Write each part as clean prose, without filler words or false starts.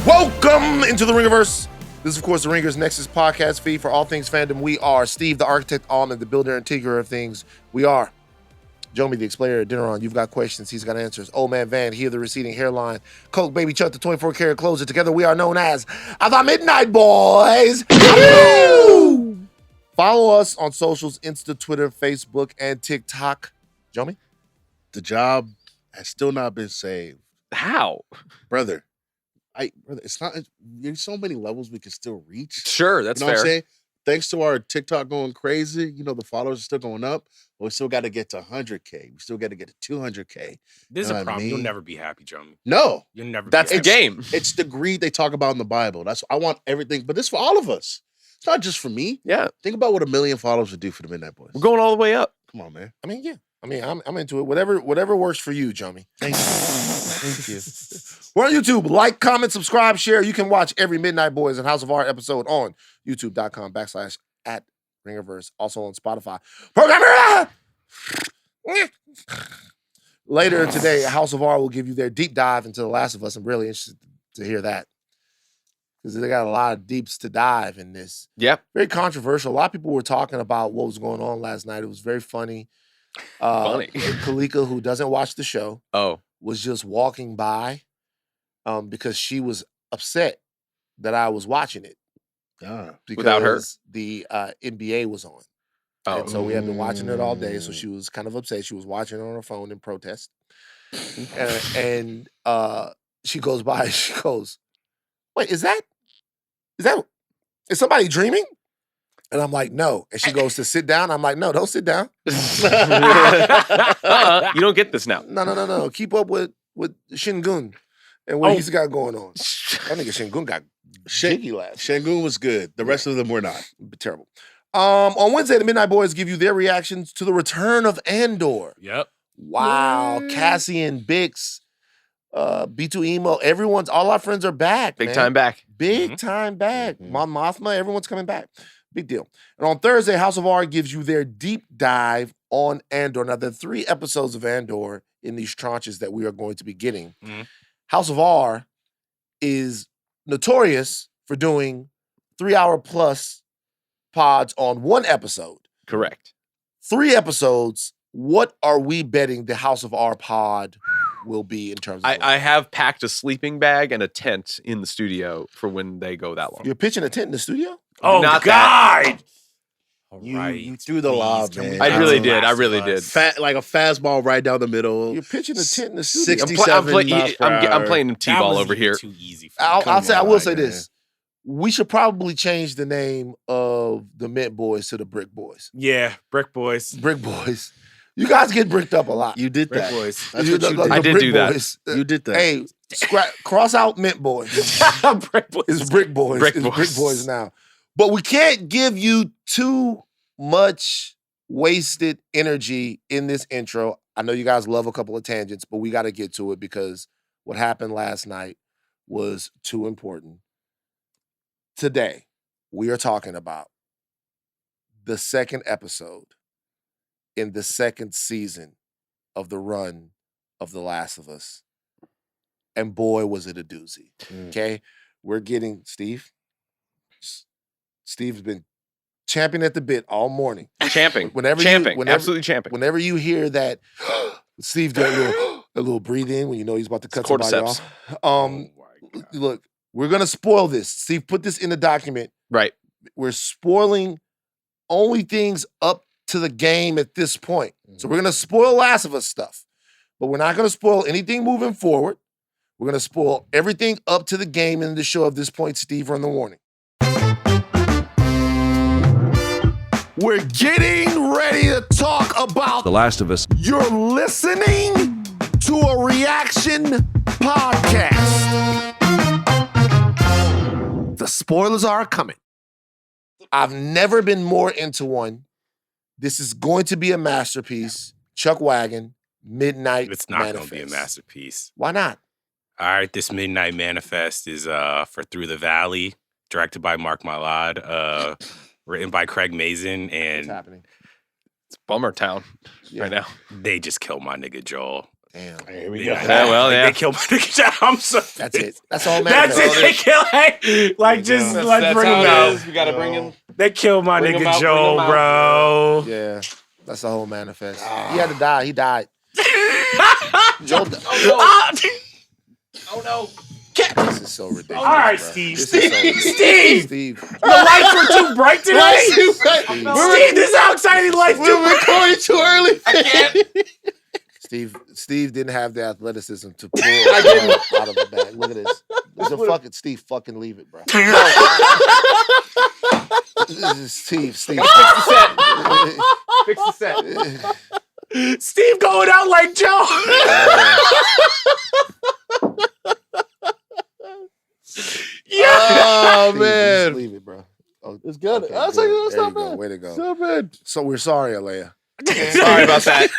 Welcome into the Ringerverse. This is, of course, the Ringers Nexus podcast feed for all things fandom. We are Steve, the architect, Ahlman, the builder and tinkerer of things. We are Jomi, the explainer, Adeniran. You've got questions. He's got answers. Old Man Van, he of the receding hairline. Coke, Baby Chuck, the 24-karat closer. Together we are known as the Midnight Boys. Follow us on socials, Insta, Twitter, Facebook, and TikTok. Jomi? The job has still not been saved. How? Brother, it's not, there's so many levels we can still reach. Sure, that's you know fair. What I'm saying? Thanks to our TikTok going crazy, the followers are still going up, but we still got to get to 100K. We still got to get to 200K. This is a problem. You'll never be happy, Jomi. No. You'll never That's be the happy. game. It's the greed they talk about in the Bible. I want everything, but this for all of us. It's not just for me. Yeah. Think about what 1 million followers would do for the Midnight Boys. We're going all the way up. Come on, man. I mean, yeah. I'm into it. Whatever works for you, Jomi. Thank you. Thank you. We're on YouTube. Like, comment, subscribe, share. You can watch every Midnight Boys and House of Art episode on youtube.com/@Ringerverse. Also on Spotify. Programmer! Later today, House of Art will give you their deep dive into The Last of Us. I'm really interested to hear that, because they got a lot of deeps to dive in this. Yep. Very controversial. A lot of people were talking about what was going on last night. It was very funny. Kalika, who doesn't watch the show, was just walking by because she was upset that I was watching it. Because without her? The NBA was on. And so we had been watching it all day, so she was kind of upset. She was watching it on her phone in protest. and she goes by, she goes, wait, is somebody dreaming? And I'm like, no. And she goes to sit down. I'm like, no, don't sit down. You don't get this now. No. Keep up with Shingun and what he's got going on. That nigga Shingun got jiggy last. Shingun was good. The rest of them were not. Terrible. On Wednesday, the Midnight Boys give you their reactions to the return of Andor. Yep. Wow. Cassian, Bix, B2 Emo, all our friends are back. Big time back. Big time back. Mon Mothma, everyone's coming back. Big deal. And on Thursday, House of R gives you their deep dive on Andor. Now, there are 3 episodes of Andor in these tranches that we are going to be getting. House of R is notorious for doing 3-hour-plus pods on 1 episode. Correct. 3 episodes. What are we betting the House of R pod will be in terms of I have packed a sleeping bag and a tent in the studio for when they go that long. You're pitching a tent in the studio? Oh, Not God! All You right. threw the lob, man. I really did. I really did. Like a fastball right down the middle. You're pitching a tent in the studio. 67 miles per I'm hour. playing That T-ball was over here. Too easy for I will say man. this. We should probably change the name of the Mint Boys to the Brick Boys. Yeah, Brick Boys. Brick Boys. You guys get bricked up a lot. You did Brick that. Boys. That's what you did. I did do that. You did that. Hey, cross out Mint Boys. Brick Boys. It's Brick Boys. Brick It's Boys. Brick Boys now. But we can't give you too much wasted energy in this intro. I know you guys love a couple of tangents, but we got to get to it because what happened last night was too important. Today, we are talking about the 2nd episode in the 2nd season of the run of The Last of Us. And boy, was it a doozy. Okay? We're getting Steve's been champing at the bit all morning. Champing. Whenever Absolutely champing. Whenever you hear that, Steve do a little breathe in when you know he's about to cut somebody Cordyceps. off. Look, we're gonna spoil this. Steve, put this in the document. Right. We're spoiling only things up to the game at this point. So we're gonna spoil Last of Us stuff, but we're not gonna spoil anything moving forward. We're gonna spoil everything up to the game in the show at this point. Steve, run the warning. We're getting ready to talk about The Last of Us. You're listening to a reaction podcast. The spoilers are coming. I've never been more into one. This is going to be a masterpiece. Chuck Wagon, Midnight It's not Manifest. going to be a masterpiece. Why not? All right, this Midnight Manifest is for Through the Valley, directed by Mark Mylod, written by Craig Mazin, What's and happening? It's Bummer Town Yeah. right now. they just killed my nigga Joel. Damn. Here we go. Yeah, well, yeah. They killed my nigga. I'm so That's it. That's all That's manifest. it. They kill like just That's- let's bring him out. We gotta bring him. They killed my Bring him nigga out, bring Joe, him out. bro. Yeah, that's the whole manifest. He had to die. He died. Joe. Oh no. This is so ridiculous. All right, bro. Steve. This is so ridiculous. Steve. Steve. The lights were too bright today. Steve, this is how exciting the lights too bright. recording too early. I can't. Steve didn't have the athleticism to pull out of the bag. Look at this. This is a fucking Steve. Fucking leave it, bro. This is Steve. Fix the set. Steve going out like Joe. Oh Steve, man, just leave it, bro. Oh, it's good. okay, That's good. like, that's There not you go. bad. Way to go. Not bad. So we're sorry, Aleya. Sorry about that.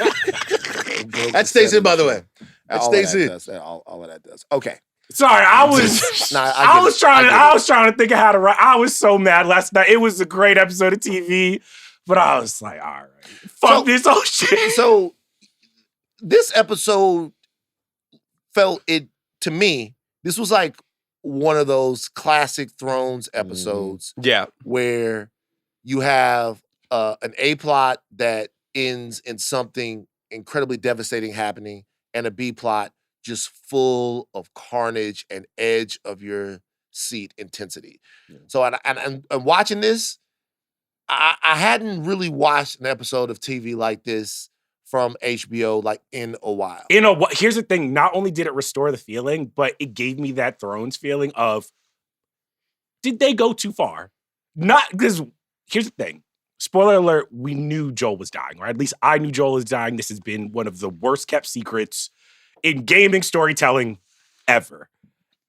That stays in, by the way. That All stays of in. Does. All of that does. Okay. Sorry, I was Nah, I was trying to think of how to write. I was so mad last night. It was a great episode of TV, but I was like, all right, fuck this whole shit. So this episode felt it to me. This was like one of those classic Thrones episodes Yeah. where you have an A plot that ends in something incredibly devastating happening, and a B plot just full of carnage and edge of your seat intensity. Yeah. So, and watching this, I hadn't really watched an episode of TV like this from HBO like in a while. Here's the thing. Not only did it restore the feeling, but it gave me that Thrones feeling of, did they go too far? Not because here's the thing. Spoiler alert, we knew Joel was dying, or at least I knew Joel was dying. This has been one of the worst kept secrets in gaming storytelling ever.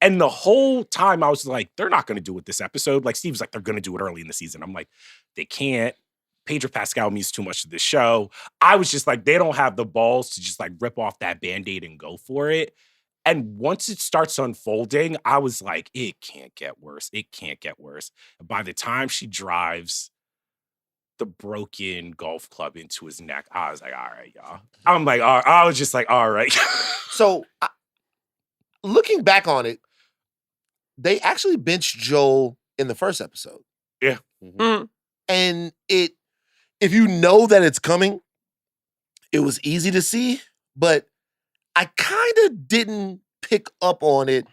And the whole time I was like, they're not going to do it this episode. Like Steve's like, they're going to do it early in the season. I'm like, they can't. Pedro Pascal means too much to this show. I was just like, they don't have the balls to just like rip off that Band-Aid and go for it. And once it starts unfolding, I was like, it can't get worse. It can't get worse. And by the time she drives the broken golf club into his neck, I was like, all right, y'all. I'm like, I was just like, all right. So, looking back on it, they actually benched Joel in the first episode. Yeah. Mm. And if you know that it's coming, it was easy to see, but I kind of didn't pick up on it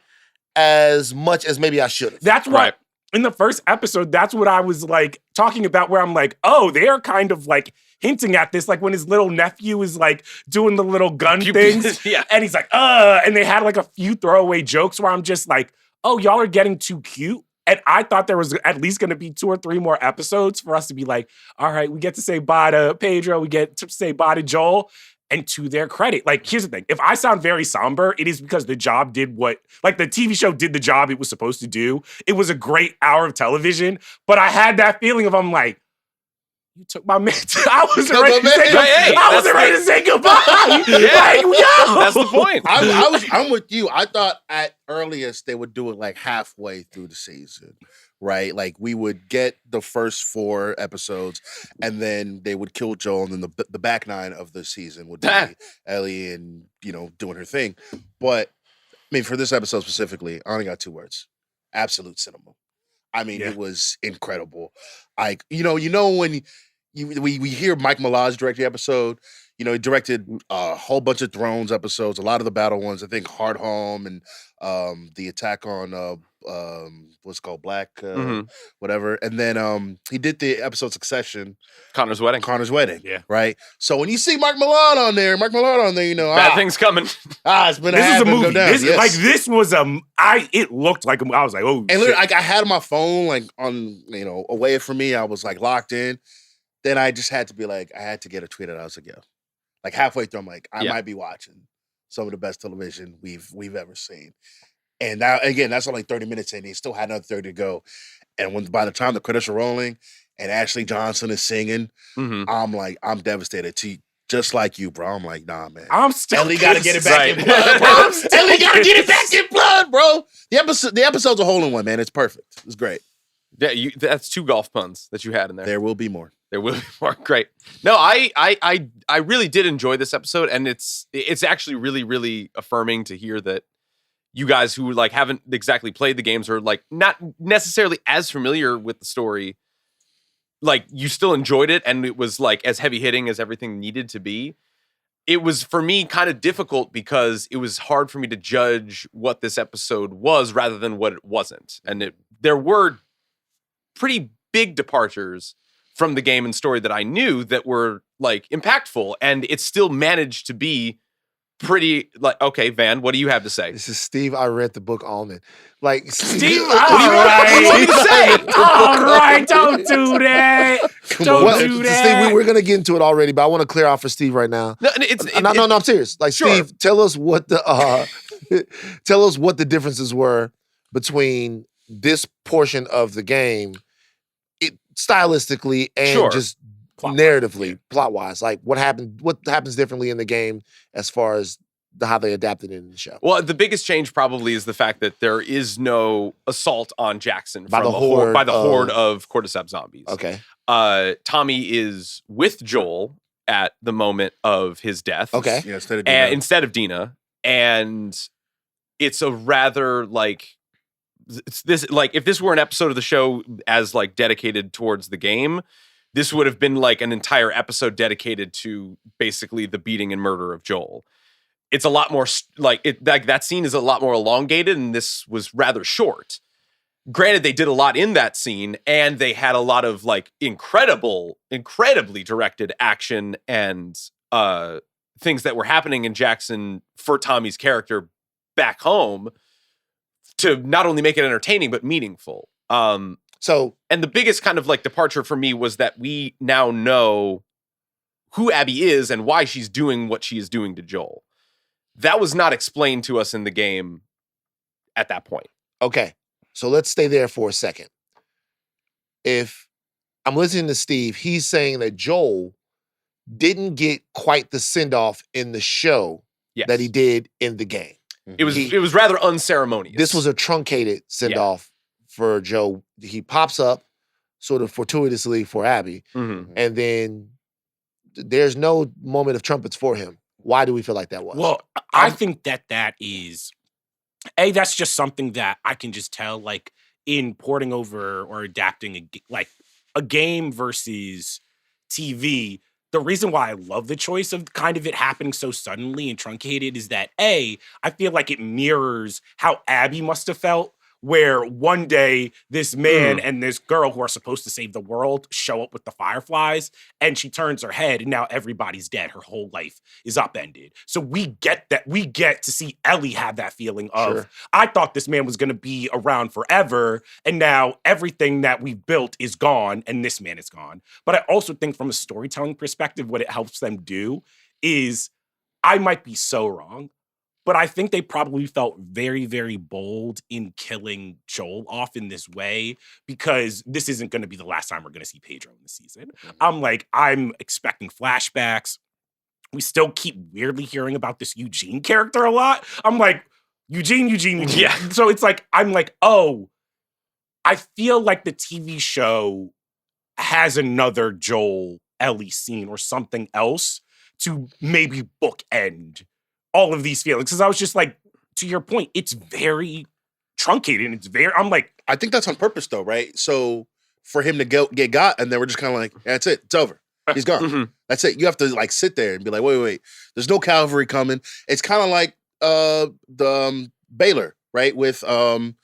as much as maybe I should have. That's what, in the first episode, that's what I was like talking about, where I'm like, oh, they're kind of like hinting at this, like when his little nephew is like doing the little gun things. Yeah. And he's like, and they had like a few throwaway jokes where I'm just like, oh, y'all are getting too cute. And I thought there was at least going to be 2 or 3 more episodes for us to be like, all right, we get to say bye to Pedro, we get to say bye to Joel. And to their credit, like, here's the thing. If I sound very somber, it is because the job did what, like, the TV show did the job it was supposed to do. It was a great hour of television, but I had that feeling of, I'm like, you took my man. I wasn't ready to say goodbye. Hey, I wasn't ready to say goodbye. Yeah. Like, yo. That's the point. I'm with you. I thought at earliest they would do it like halfway through the season, right? Like we would get the first 4 episodes, and then they would kill Joel, and then the back 9 of the season would be Ellie and doing her thing. But I mean, for this episode specifically, I only got 2 words: absolute cinema. I mean, It was incredible. Like when we hear Mike Milaj direct the episode. He directed a whole bunch of Thrones episodes, a lot of the battle ones. I think Hard Home and the attack on what's called Black whatever. And then he did the episode Succession, Connor's wedding. Yeah. Right. So when you see Mark Millar on there, Bad things coming. It's been This is a movie. down. This was it looked like I was like, oh, And shit. literally, I had my phone like on, away from me. I was like locked in. Then I just had to be like, I had to get a tweet out. I was like, yo, like halfway through, I'm like, I might be watching some of the best television we've ever seen. And now, again, that's only 30 minutes in. He still had another 30 to go. And by the time the credits are rolling and Ashley Johnson is singing, I'm like, I'm devastated. Just like you, bro. I'm like, nah, man. I'm still Ellie got to get it back Right. in blood, bro. Ellie got to get it back in blood, bro. The episode's a hole in one, man. It's perfect. It's great. Yeah, that's 2 golf puns that you had in there. There will be more. There will be more. Great. No, I really did enjoy this episode, and it's actually really, really affirming to hear that you guys who like haven't exactly played the games or like not necessarily as familiar with the story, like you still enjoyed it, and it was like as heavy hitting as everything needed to be. It was for me kind of difficult because it was hard for me to judge what this episode was rather than what it wasn't, and there were pretty big departures from the game and story that I knew that were like impactful, and it still managed to be pretty like, okay, Van, what do you have to say? This is Steve. I read the book Ahlman. Like Steve, all what do you want me to say? All right, don't do that. Don't do that. Steve, we're gonna get into it already, but I want to clear out for Steve right now. No, I'm serious. Like, sure. Steve, tell us what the differences were between this portion of the game, stylistically and just narratively, plot-wise. Like, what happens differently in the game as far as how they adapted it in the show? Well, the biggest change probably is the fact that there is no assault on Jackson by from the horde of Cordyceps zombies. Okay. Tommy is with Joel at the moment of his death. Okay. Yeah, instead of Dina. And it's a rather like this like if this were an episode of the show as like dedicated towards the game, this would have been like an entire episode dedicated to basically the beating and murder of Joel. It's a lot more like that scene is a lot more elongated, and this was rather short. Granted, they did a lot in that scene, and they had a lot of like incredibly directed action and things that were happening in Jackson for Tommy's character back home to not only make it entertaining but meaningful. And the biggest kind of like departure for me was that we now know who Abby is and why she's doing what she is doing to Joel. That was not explained to us in the game at that point. Okay. So let's stay there for a second. If I'm listening to Steve, he's saying that Joel didn't get quite the send-off in the show that he did in the game. It was rather unceremonious. This was a truncated send-off for Joe. He pops up sort of fortuitously for Abby, and then there's no moment of trumpets for him. Why do we feel like that was? Well, I think that is, that's just something that I can just tell, like, in porting over or adapting a game versus TV. The reason why I love the choice of kind of it happening so suddenly and truncated is that, I feel like it mirrors how Abby must have felt, where one day this man and this girl who are supposed to save the world show up with the Fireflies, and she turns her head, and now everybody's dead. Her whole life is upended. So we get that. We get to see Ellie have that feeling of, I thought this man was going to be around forever, and now everything that we've built is gone, and this man is gone. But I also think from a storytelling perspective, what it helps them do is, I might be so wrong, but I think they probably felt very, very bold in killing Joel off in this way, because this isn't going to be the last time we're going to see Pedro in the season. I'm expecting flashbacks. We still keep weirdly hearing about this Eugene character a lot. I'm like, Eugene. Yeah. So it's like, I'm like, oh, I feel like the TV show has another Joel Ellie scene or something else to maybe bookend all of these feelings. Because I was just like, to your point, it's very truncated. And I'm like, I think that's on purpose though, right? So for him to get got, and then we're just kind of like, that's it, it's over. He's gone. That's it. You have to like sit there and be like, wait. There's no cavalry coming. It's kind of like the Baylor, right? With Sean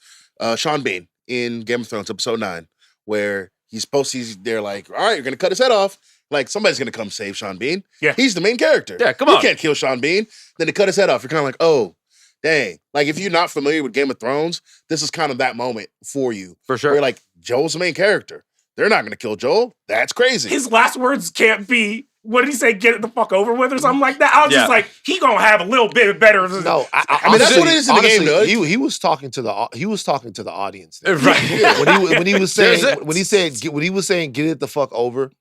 Bean in Game of Thrones, episode 9, where they're like, all right, you're gonna cut his head off. Like, somebody's going to come save Sean Bean. Yeah. He's the main character. Yeah, come on. You can't kill Sean Bean. Then they cut his head off. You're kind of like, oh, dang. Like, if you're not familiar with Game of Thrones, this is kind of that moment for you. For sure. Where you're like, Joel's the main character. They're not going to kill Joel. That's crazy. His last words can't be, what did he say, get it the fuck over with or something like that? I was just like, he going to have a little bit better. No, I mean, that's what it is in the game, though. He was talking to the audience. There. Right. Yeah. When he was saying get it the fuck over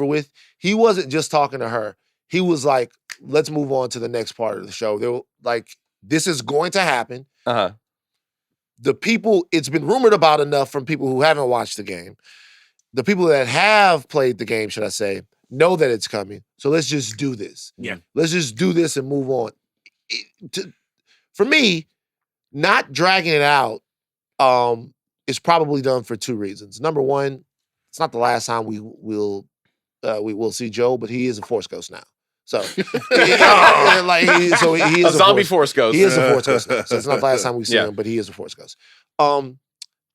with, he wasn't just talking to her. He was like, let's move on to the next part of the show. They were like, this is going to happen. the people, it's been rumored about enough from people who haven't watched the game. The people that have played the game, should I say, know that it's coming. So let's just do this. Yeah. Let's just do this and move on. For me, not dragging it out is probably done for two reasons. Number one, it's not the last time we will see Joel, but he is a Force Ghost now. So, he is A zombie Force Ghost. He is a Force Ghost now. So it's not the last time we see him, but he is a Force Ghost.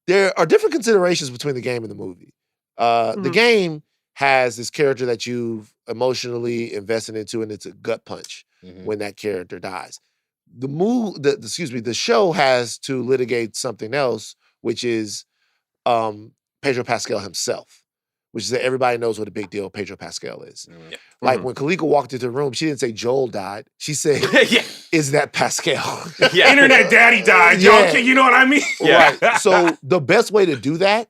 There are different considerations between the game and the movie. The game has this character that you've emotionally invested into, and it's a gut punch when that character dies. The show has to litigate something else, which is Pedro Pascal himself, which is that everybody knows what a big deal Pedro Pascal is. Yeah. Like when Kalika walked into the room, she didn't say Joel died. She said, "Is that Pascal?" Yeah. Internet daddy died. Yeah. You know what I mean? Yeah. Right. So the best way to do that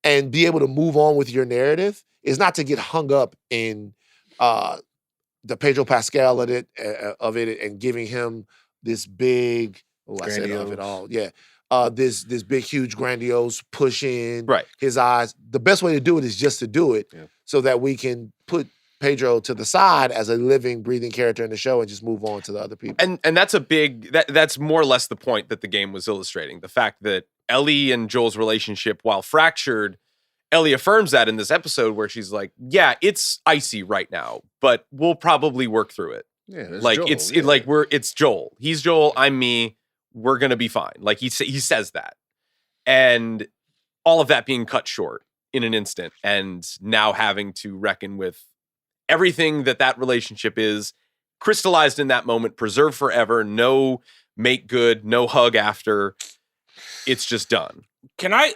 and be able to move on with your narrative is not to get hung up in the Pedro Pascal of it and giving him this big, I said of it all. Yeah. This big, huge, grandiose push in his eyes. The best way to do it is just to do it so that we can put Pedro to the side as a living, breathing character in the show and just move on to the other people. And that's that's more or less the point that the game was illustrating. The fact that Ellie and Joel's relationship, while fractured, Ellie affirms that in this episode where she's like, yeah, it's icy right now, but we'll probably work through it. Yeah, like Joel, it's Joel. He's Joel, I'm me. We're going to be fine. Like he says that. And all of that being cut short in an instant and now having to reckon with everything that relationship is crystallized in that moment, preserved forever, no make good, no hug after. It's just done. I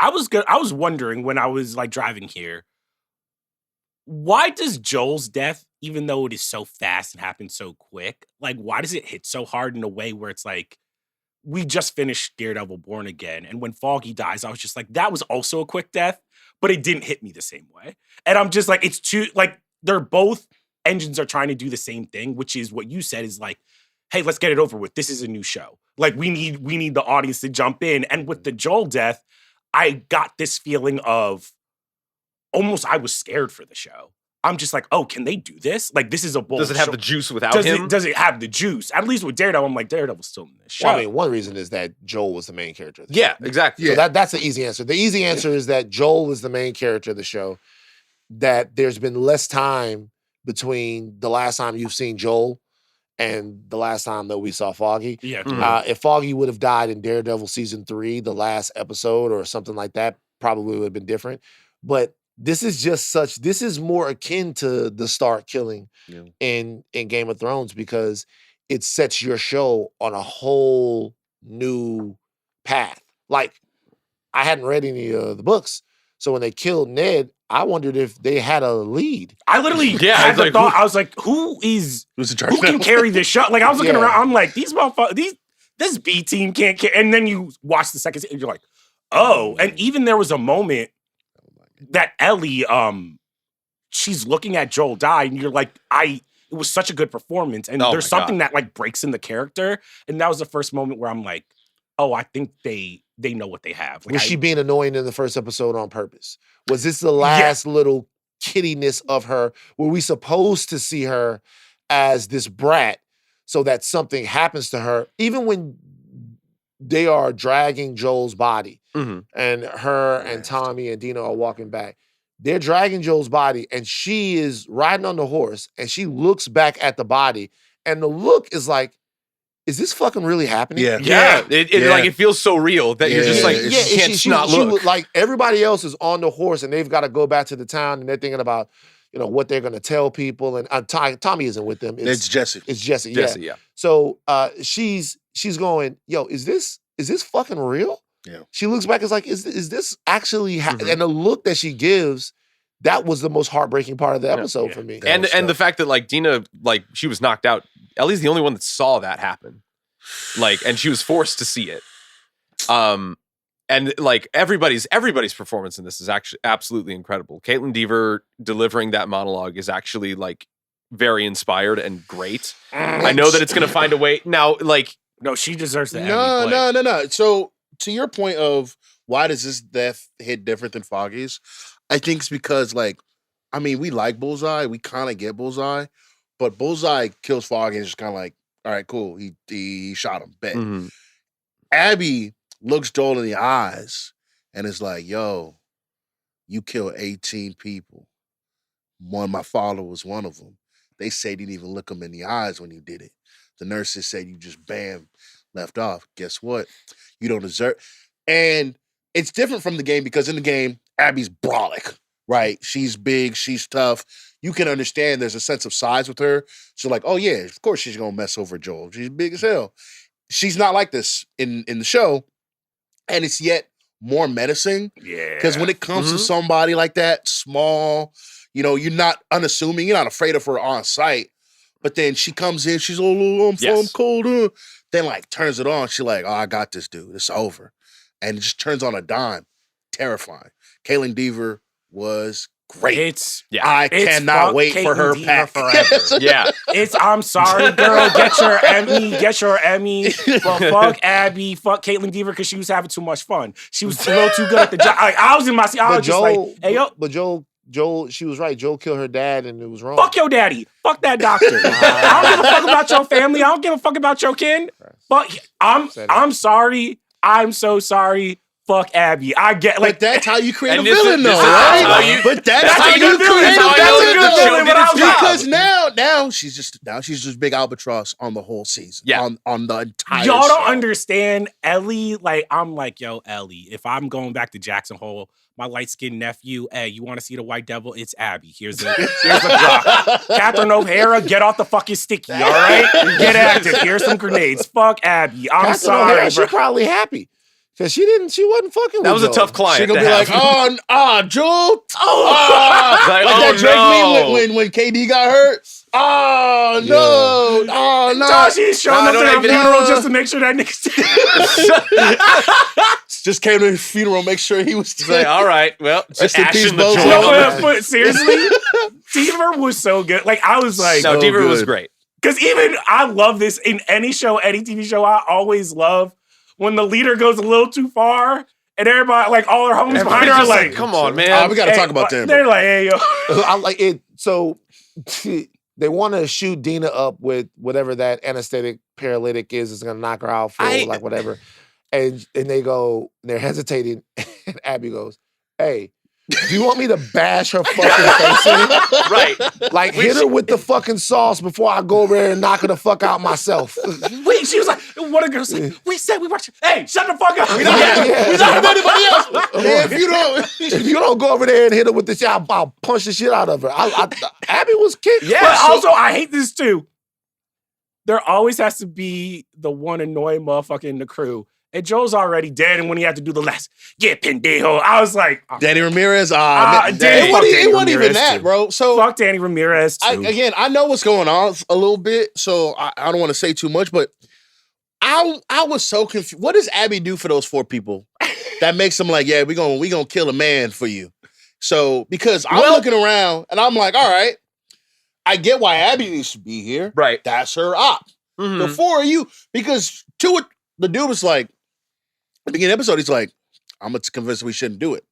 was wondering when I was like driving here, why does Joel's death, even though it is so fast and happens so quick, like why does it hit so hard in a way where it's like, we just finished Daredevil Born Again, and when Foggy dies, I was just like, that was also a quick death, but it didn't hit me the same way. And I'm just like, it's too, like, they're both engines are trying to do the same thing, which is what you said is like, hey, let's get it over with. This is a new show. Like, we need the audience to jump in. And with the Joel death, I got this feeling of almost I was scared for the show. I'm just like, oh, can they do this? Like, this is a bold Does it have show. the juice without him? Does it have the juice? At least with Daredevil, I'm like, Daredevil's still in this show. Well, I mean, one reason is that Joel was the main character of the Yeah, show. exactly. So that's the easy answer. The easy answer is that Joel is the main character of the show, that there's been less time between the last time you've seen Joel and the last time that we saw Foggy. Yeah. If Foggy would have died in Daredevil season 3, the last episode or something like that, probably would have been different. But this is more akin to the Stark killing in Game of Thrones because it sets your show on a whole new path. Like, I hadn't read any of the books, so when they killed Ned, I wondered if they had a lead. I literally had the thought. I was like, who can carry this show? Like, I was looking around. I'm like, these motherfuckers, this B team can't carry. And then you watch the second season, you're like, oh. And even there was a moment that Ellie, she's looking at Joel die, and you're like, it was such a good performance. And there's something that like breaks in the character. And that was the first moment where I'm like, oh, I think they know what they have. Like, was she being annoying in the first episode on purpose? Was this the last little kiddiness of her? Were we supposed to see her as this brat so that something happens to her, even when they are dragging Joel's body and her and Tommy and Dina are walking back? They're dragging Joel's body and she is riding on the horse and she looks back at the body and the look is like, is this fucking really happening? Yeah. It feels so real that you're just like, you can't not look. Like, everybody else is on the horse and they've got to go back to the town and they're thinking about, what they're going to tell people. And Tommy isn't with them. It's Jesse. It's Jesse. Jesse, yeah. So she's going, yo, is this fucking real? Yeah. She looks back, is like, is this actually and the look that she gives, that was the most heartbreaking part of the episode for me. And the fact that like Dina, like she was knocked out. Ellie's the only one that saw that happen. Like, and she was forced to see it. And like everybody's performance in this is actually absolutely incredible. Caitlin Dever delivering that monologue is actually like very inspired and great. I know that it's going to find a way now. Like, no, she deserves the No. So to your point of why does this death hit different than Foggy's? I think it's because we like Bullseye, we kind of get Bullseye, but Bullseye kills Foggy and it's just kind of like, all right, cool, he shot him, bet. Mhm. Abby looks Joel in the eyes and is like, yo, you killed 18 people. One of my followers, one of them. They say you didn't even look them in the eyes when you did it. The nurses said you just bam, left off. Guess what? You don't deserve. And it's different from the game because in the game, Abby's brolic, right? She's big, she's tough. You can understand there's a sense of size with her. So like, oh yeah, of course she's gonna mess over Joel. She's big as hell. She's not like this in the show, and it's yet more menacing. Yeah. Because when it comes to somebody like that, small, you're not unassuming, you're not afraid of her on sight. But then she comes in, she's I'm cold. Then turns it on. She's like, oh, I got this dude. It's over. And it just turns on a dime. Terrifying. Caitlin Deaver was great. I cannot wait for her Caitlin Deaver pack. forever. Yeah. I'm sorry, girl. Get your Emmy. But fuck Abby. Fuck Caitlin Deaver because she was having too much fun. She was a little too good at the job. I was in my seat. I was just like, hey, yo. But Joel, she was right. Joel killed her dad and it was wrong. Fuck your daddy. Fuck that doctor. I don't give a fuck about your family. I don't give a fuck about your kin. But I'm sorry. I'm so sorry. Fuck Abby. I get but that's how you create a And this is- villain, though, this is right? how But that's how a you good villain. create That's a how a good villain, villain, but I was because now she's just big albatross on the whole season. Yeah. On the entire Y'all don't show. understand Ellie. I'm like, yo, Ellie, if I'm going back to Jackson Hole, my light-skinned nephew, hey, you want to see the White Devil? It's Abby. Here's a Glock. Catherine O'Hara, get off the fucking sticky, all right? Get active. Here's some grenades. Fuck Abby. I'm Catherine sorry, O'Hara, bro. She's probably happy. Because she wasn't fucking with That was a Joel. tough client. She gonna to be like, have. Joel. It's like, Like that Drake no. meme when KD got hurt. Oh no! Yeah. Oh no! Josh, showing up don't to the even- funeral just to make sure that nigga Just came to his funeral, make sure he was It's like, all right, well, Rest in ash peace, in the Bozo. joint. No, but seriously, Deaver was so good. I was like, No, So Deaver was good. great. because even I love this in any show, any TV show. I always love when the leader goes a little too far and everybody, all her homies behind her are Everybody's like, come on, man. we got to hey, talk about them. They're like, hey, yo. I like it. So they want to shoot Dina up with whatever that anesthetic paralytic is going to knock her out for, whatever. And they're hesitating. And Abby goes, hey, do you want me to bash her fucking face in? Right. Hit her with the fucking sauce before I go over there and knock her the fuck out myself. Wait, she was like, one of the girls like, we said we watched. Hey, shut the fuck up. We not Yeah. we not anybody else. If you don't go over there and hit her with the shit, I'll punch the shit out of her. Abby was kicked. Yeah. But also, I hate this too. There always has to be the one annoying motherfucker in the crew. And Joe's already dead, and when he had to do the last, pendejo, I was like, Danny Ramirez. Danny- It fuck Danny wasn't even Ramirez, that, too. bro. So fuck Danny Ramirez too. I know what's going on a little bit, so I don't want to say too much, but I was so confused. What does Abby do for those 4 people that makes them like, yeah, we gonna kill a man for you? So because I'm looking around and I'm like, all right, I get why Abby needs to be here. Right. That's her op. Mhm. The 4 of you, because the dude was like, at the beginning of the episode, he's like, I'm convinced we shouldn't do it.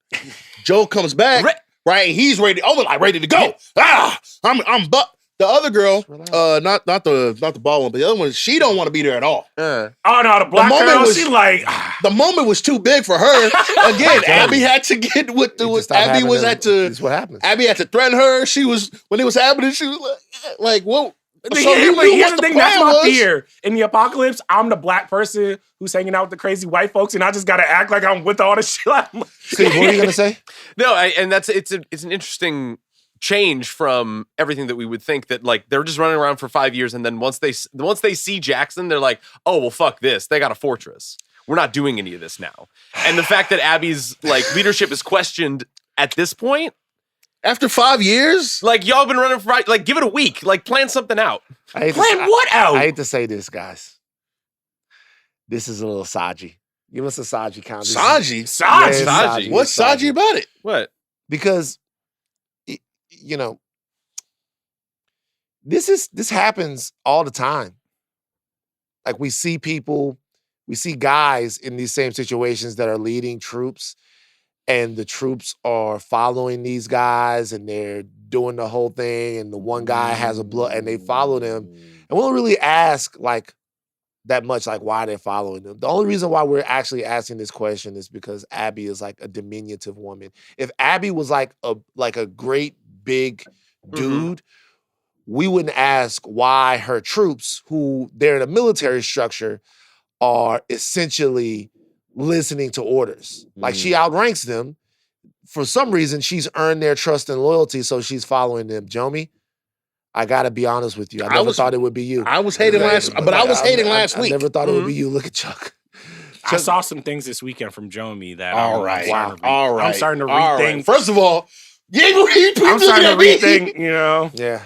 Joe comes back, right? And he's ready, ready to go. I'm but the other girl, not the bald one, but the other one, she don't want to be there at all. Oh no, the black moment girl, was- she like, The moment was too big for her. Again, Abby had to get with It just the stopped Abby happening. was at to This is what happens. Abby had to threaten her. She was when it was happening, she was like, whoa. So here's you knew the what thing, the that's plan my was. fear. In the apocalypse, I'm the black person who's hanging out with the crazy white folks, and I just gotta act like I'm with all the shit. Steve, what were you going to say? No, and it's an interesting change from everything that we would think that they're just running around for 5 years, and then once they see Jackson, they're like, oh well, fuck this. They got a fortress. We're not doing any of this now. And the fact that Abby's leadership is questioned at this point. After 5 years? Y'all been running for give it a week. Plan something out. Plan what out? I hate to say this, guys. This is a little Saji. Give us a Saji count. This is- Saji? Saji. Yeah, Saji. What's Saji about it? What? Because, this happens all the time. We see people we see guys in these same situations that are leading troops, and the troops are following these guys, and they're doing the whole thing, and the one guy has a blood, and they follow them, and we don't really ask like that much, like why they're following them. The only reason why we're actually asking this question is because Abby is like a diminutive woman. If Abby was like a great big dude, we wouldn't ask why her troops, who they're in a military structure, are essentially listening to orders. Like she outranks them. For some reason, she's earned their trust and loyalty, so she's following them. Jomi, I gotta be honest with you. I never thought it would be you. I was hating last week. I never thought it would be you. Look at Chuck. I saw some things this weekend from Jomi that all right. I'm starting to rethink. First of all, I'm starting to rethink, you know. Yeah.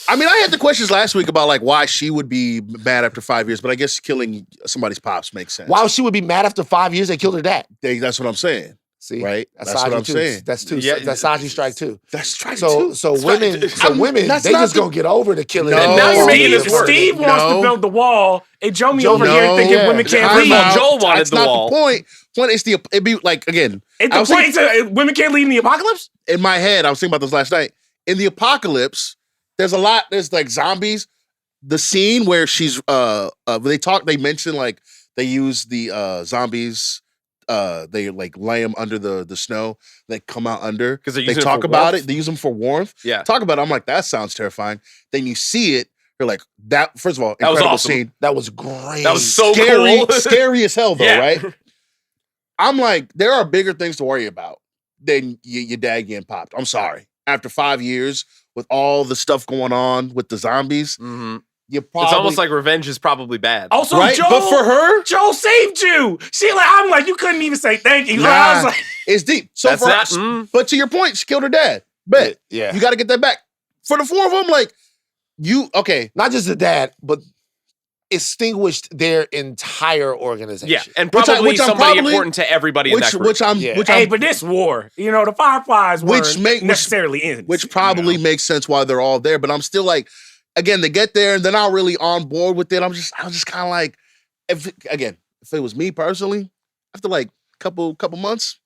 I mean, I had the questions last week about like why she would be mad after 5 years, but I guess killing somebody's pops makes sense. Why she would be mad after 5 years they killed her dad? That's what I'm saying. See, right? That's what I'm too. saying. That's two. Yeah, that's Saji strike two. That's strike so two. So women, that's they not just gonna get over the killing. No. And now you're making this worse. Steve wants to build the wall, and Jomi over here thinking women can't First of lead. all, Joel wanted That's the not wall. the point. Point is it'd be like again. It's the point to women can't lead in the apocalypse. In my head, I was thinking about this last night. In the apocalypse, there's a lot. There's like zombies. The scene where she's they mention like they use the zombies. They like lay them under the snow. They come out under because they talk about it. They use them for warmth. Yeah, talk about it. I'm like, that sounds terrifying. Then you see it. You're like, that. First of all, that was incredible awesome. scene. That was great. That was so scary, cool. scary as hell, though, Yeah. right? I'm like, there are bigger things to worry about than your dad getting popped. I'm sorry. After 5 years, with all the stuff going on with the zombies, you probably. It's almost like revenge is probably bad. Also, right? Joel, But for her, Joel saved you. I'm like, you couldn't even say thank you. Nah, I was like, it's deep. So That's for not- us, but to your point, she killed her dad. Bet. Yeah. You got to get that back. For the four of them, like, okay. Not just the dad, but extinguished their entire organization. Yeah, and probably which I'm somebody probably- important to everybody in that group. hey, but this war, the Fireflies weren't necessarily in. Which probably makes sense why they're all there. But I'm still like, again, they get there and they're not really on board with it. I was just kind of like, if it was me personally, after like couple months,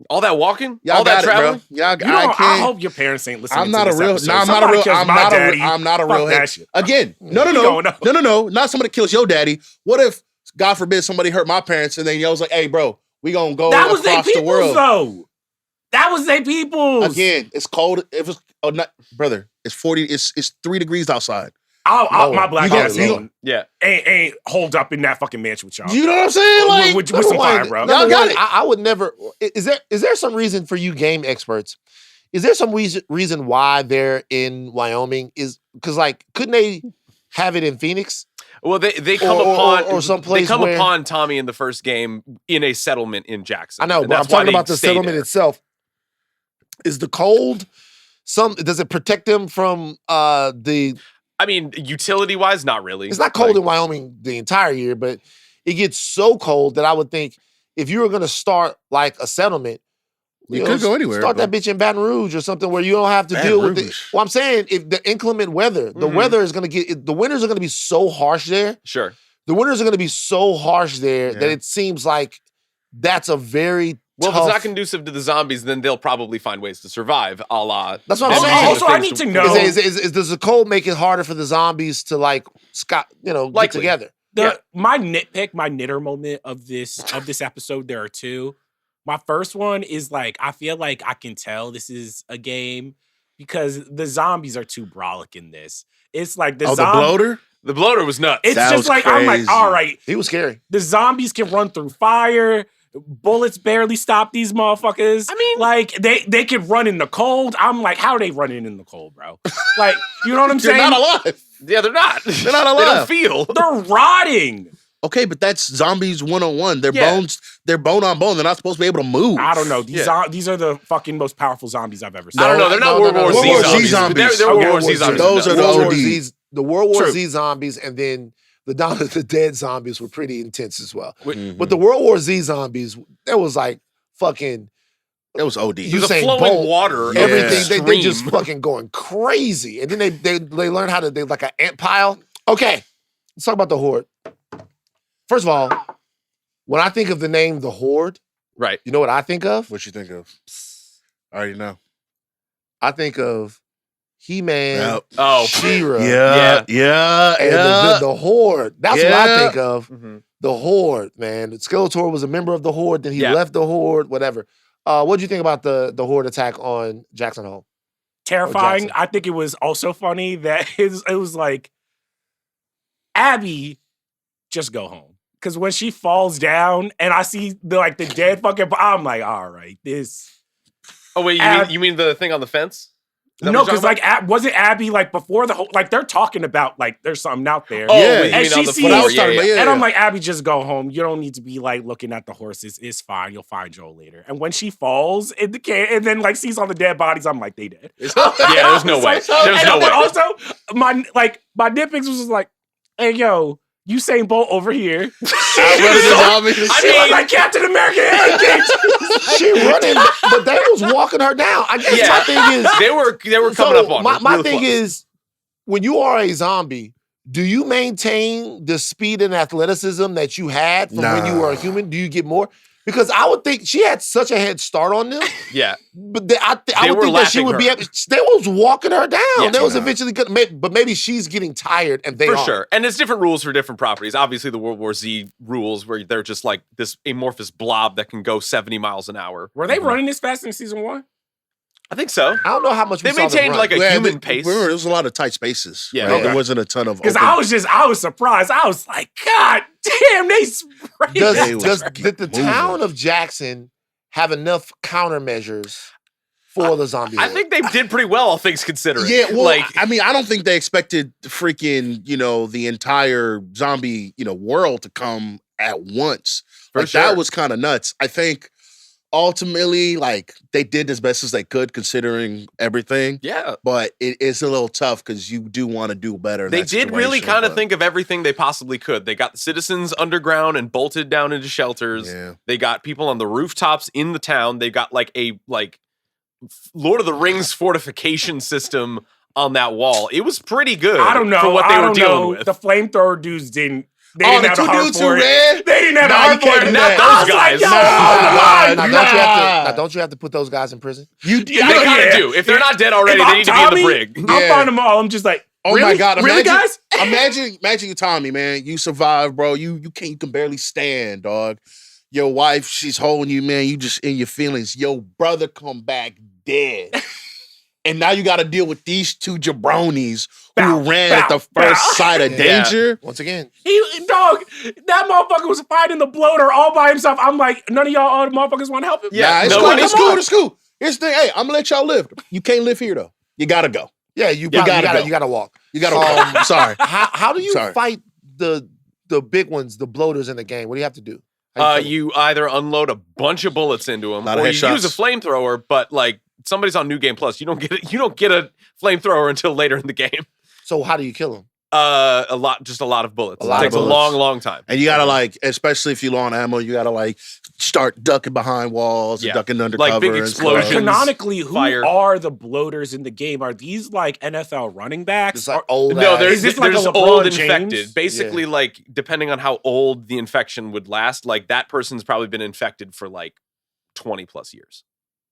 all that walking, y'all all that got traveling. it, bro. Y'all, I hope your parents ain't listening. I'm not to a this real. episode. No, I'm not a Somebody real. kills I'm my not daddy. a. I'm not a Fuck real. that shit. Again, no. Not somebody kills your daddy. What if, God forbid, somebody hurt my parents and then y'all's like, "Hey, bro, we gonna go That was their across the peoples, world." though. That was their peoples. Again, it's cold. If it's brother, it's 40. It's 3 degrees outside. My black ass Yeah, ain't holed up in that fucking mansion with y'all. You know what I'm saying? Like with some fire, bro. Y'all got it. I would never. Is there some reason for you game experts? Is there some reason why they're in Wyoming? Is because like couldn't they have it in Phoenix? Well, they come upon or someplace they come where, upon Tommy in the first game in a settlement in Jackson. I know, and but I'm that's why talking they about the stay settlement there. itself. Is the cold? Does it protect them from the? I mean, utility-wise, not really. It's not cold in Wyoming the entire year, but it gets so cold that I would think if you were going to start like a settlement, you could go anywhere. Start that bitch in Baton Rouge or something where you don't have to deal with it. Well, I'm saying if the inclement weather, the weather is going to the winters are going to be so harsh there. Sure. The winters are going to be so harsh there that it seems like that's a very Well, tough. if it's not conducive to the zombies, then they'll probably find ways to survive, a la. That's what I'm saying. Also, I need to know. Does the cold make it harder for the zombies to get together? My nitpick, my knitter moment of this episode, there are two. My first one is like, I feel like I can tell this is a game because the zombies are too brolic in this. It's like the bloater? The bloater was nuts. It's just like, crazy. I'm like, all right. He was scary. The zombies can run through fire. Bullets barely stop these motherfuckers. I mean, like they can run in the cold. I'm like, how are they running in the cold, bro? Like, you know what I'm saying? They're not alive. Yeah, they're not. They're not alive. They don't feel. They're rotting. Okay, but that's zombies 101. Their bones, they're bone on bone. They're not supposed to be able to move. I don't know. These are the fucking most powerful zombies I've ever seen. I don't know. They're not World War Z zombies. They're World War Z zombies. Those are the ODs. The World War Z zombies, and then the Dawn of the Dead zombies were pretty intense as well. But the World War Z zombies, that was like fucking. That was OD. It was a flowing water. Everything. They just fucking going crazy. And then they learn how to, like an ant pile. Okay, let's talk about the Horde. First of all, when I think of the name The Horde, Right. you know what I think of? What you think of? I already know. I think of He-Man, Yep. Oh. She-Ra, Yeah. and the Horde. That's what I think of. Mhm. The Horde, man. Skeletor was a member of the Horde, then he Yeah. left the Horde, whatever. What do you think about the Horde attack on Jackson Hole? Terrifying. Jackson. I think it was also funny that it was like, Abby, just go home. Because when she falls down and I see the dead fucking, I'm like, all right, this. Oh wait, you mean the thing on the fence? Is that No, what you're because talking wasn't Abby before the whole they're talking about there's something out there. about? Oh, Yeah. wait, you And mean she on the sees- floor? What I was talking about, yeah. And I'm like, Abby, just go home. You don't need to be looking at the horses. It's fine. You'll find Joel later. And when she falls in the can and then sees all the dead bodies, I'm like, they dead. Yeah, there's no way. There's and no then way. also, my nitpicks was just like, hey yo, Usain Bolt over here. I She was like Captain America. She running, but they was walking her down. I guess my thing is, they were coming up on her. my real thing close. is, when you are a zombie, do you maintain the speed and athleticism that you had from when you were a Nah. human? Do you get more? Because I would think she had such a head start on them, Yeah. but They I would were think that she lapping would be her. able. They was walking her down. Yeah. They was Nah. eventually gonna, but maybe she's getting tired and they For aren't. sure. And it's different rules for different properties. Obviously, the World War Z rules where they're just like this amorphous blob that can go 70 miles an hour. Were they running this fast in season 1? I think so. I don't know how much They we saw them maintained run. like a Yeah, human but pace. Remember, there was a lot of tight spaces. Yeah. right? Okay. There wasn't a ton of Because open- I was surprised. I was like, God damn, they sprayed Does, They that was- does train. the moving. town of Jackson have enough countermeasures for the zombie? I horde? think they did pretty well, all things considering. Yeah, well, like I mean, I don't think they expected freaking, the entire zombie, world to come at once. For Like, sure. that was kind of nuts. I think ultimately, they did as best as they could considering everything. yeah. But it is a little tough because you do want to do better. in They that did really situation, kind of but- think of everything they possibly could. They got the citizens underground and bolted down into shelters. Yeah. They got people on the rooftops in the town. They got a Lord of the Rings fortification system on that wall. It was pretty good. I don't know. for what they I were don't dealing know. with. The flamethrower dudes didn't. They Oh, didn't the have two the heart dudes for who it. ran? They didn't have Nah, the you heart for can't it. do Not that. those I was guys. like, yo, Nah, Now, Nah. don't you have to put those guys in prison? You, They kind of Yeah. do. If they're not dead already, If they I'm need to be in Tommy, the brig. I'll Yeah. find them all. I'm just like, Oh really? my God! Really, guys? Imagine you, Tommy, man. You survived, bro. You can barely stand, dog. Your wife, she's holding you, man. You just in your feelings. Your brother come back dead, and now you got to deal with these two jabronis who Bow, ran at bow, the first bow. sight of Yeah. danger. Once again, Dog, that motherfucker was fighting the bloater all by himself. I'm like, none of y'all other motherfuckers want to help him? Yeah, Nah, it's no cool. one- It's cool. It's cool. Here's the thing. Hey, I'm gonna let y'all live. You can't live here though. You gotta go. yeah, you gotta walk. You gotta go. Sorry. How do you Sorry. fight the big ones, the bloaters in the game? What do you have to do? How do you You either unload a bunch of bullets into them, Lot of or you headshots. use a flamethrower. But somebody's on New Game Plus, you don't get a flamethrower until later in the game. So how do you kill them? A lot of bullets. A lot It of takes a bullets. long time. And you gotta especially if you're low on ammo, you gotta start ducking behind walls, Yeah. and ducking undercover, big and explosions. stuff. Canonically, who Fire. are the bloaters in the game? Are these NFL running backs? It's like Or- old. No, ass- there's Is this like a there's LeBron old James? infected. Basically, depending on how old the infection would last, that person's probably been infected for 20 plus years.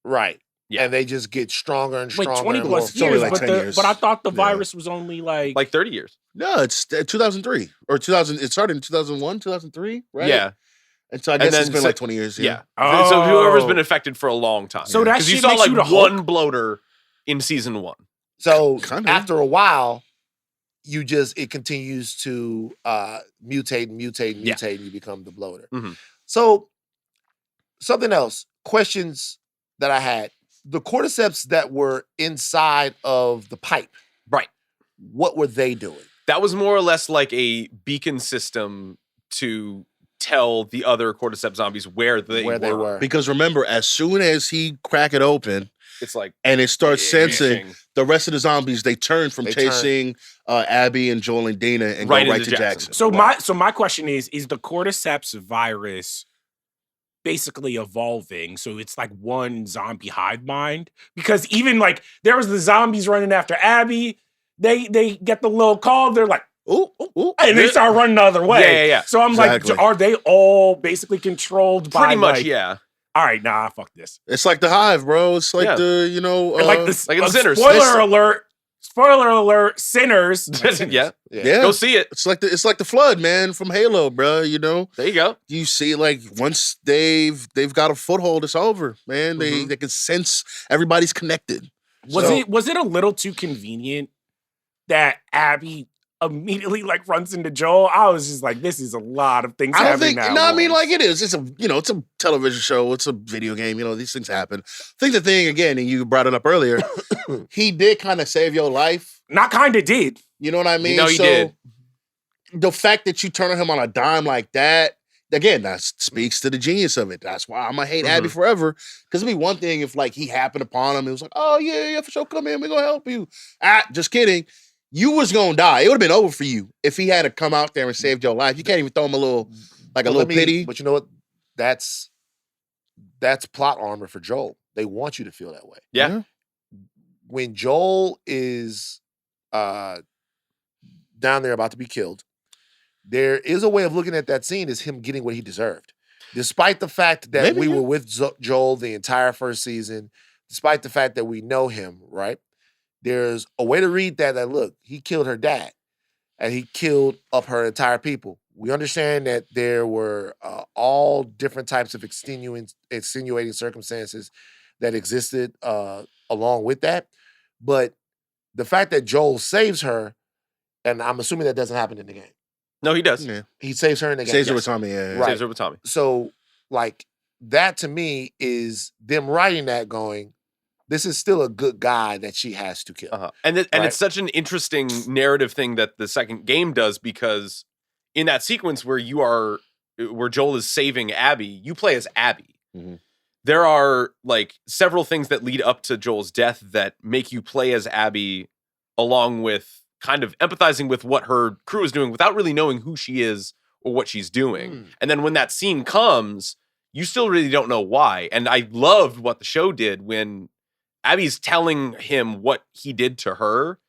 right. Yeah. And they just get stronger and Wait, stronger. 20 and more plus It's only years, like but 10 years. but I thought the Yeah. virus was only like 30 years. No, it's 2003 or 2000. It started in 2001, 2003, right? Yeah. And so I And guess then it's been so- 20 years. Yeah. Oh. So whoever's been infected for a long time. So that because you shit saw makes you the one Hulk? bloater in season 1. So Kinda. after a while, it continues to mutate, Yeah. and you become the bloater. Mhm. So something else, questions that I had. The cordyceps that were inside of the pipe, Right. what were they doing? That was more or less like a beacon system to tell the other cordyceps zombies where they were. Because remember, as soon as he crack it open It's like and it starts sensing, itching. the rest of the zombies they turn from They turn. chasing Abby and Joel and Dana and Right go right into to Jackson. Jackson. So my question is the cordyceps virus basically evolving so it's like one zombie hive mind? Because even there was the zombies running after Abby, they get the little call, they're like, Ooh, ooh. And they start running the other way. Yeah. So I'm Exactly. like, are they all basically controlled by Pretty much, like, yeah. all right, nah, fuck this. It's like the Hive, bro. It's like Yeah. the, you know, Like this, like in Sinners. spoiler alert, Sinners. Yeah. yeah. Go see it. It's like the flood, man, from Halo, bro. You know, There you go. you see, like once they've got a foothold, it's over, man. Mhm. They can sense everybody's connected. Was it a little too convenient that Abby immediately like runs into Joel? I was just like, this is a lot of things I don't happening think. now. No, I mean, like it is. It's a it's a television show. It's a video game. You know, these things happen. I think the thing again, and you brought it up earlier, he did kind of save your life. Not kind of did. You know what I mean? No, he did. The fact that you turn him on a dime like that, again, that speaks to the genius of it. That's why I'm gonna hate Abby forever. Because it'd be one thing if like he happened upon him, it was like, oh yeah, for sure, come in, we're gonna help you. Just kidding. You was gonna die. It would have been over for you if he had to come out there and saved your life. You can't even throw him a little pity. But you know what? That's plot armor for Joel. They want you to feel that way. Yeah. When Joel is down there about to be killed, there is a way of looking at that scene as him getting what he deserved. Despite the fact that we were with Joel the entire first season, despite the fact that we know him, right? There's a way to read that look, he killed her dad and he killed up her entire people. We understand that there were all different types of extenuating circumstances that existed along with that. But the fact that Joel saves her, and I'm assuming that doesn't happen in the game. No, he does. Yeah. He saves her in the game. Saves her with Tommy, yeah. Right. Saves her with Tommy. So, like, that to me is them writing that going, this is still a good guy that she has to kill. And it's such an interesting narrative thing that the second game does, because in that sequence where Joel is saving Abby, you play as Abby. Mm-hmm. There are like several things that lead up to Joel's death that make you play as Abby, along with kind of empathizing with what her crew is doing without really knowing who she is or what she's doing. And then when that scene comes, you still really don't know why. And I loved what the show did when Abby's telling him what he did to her.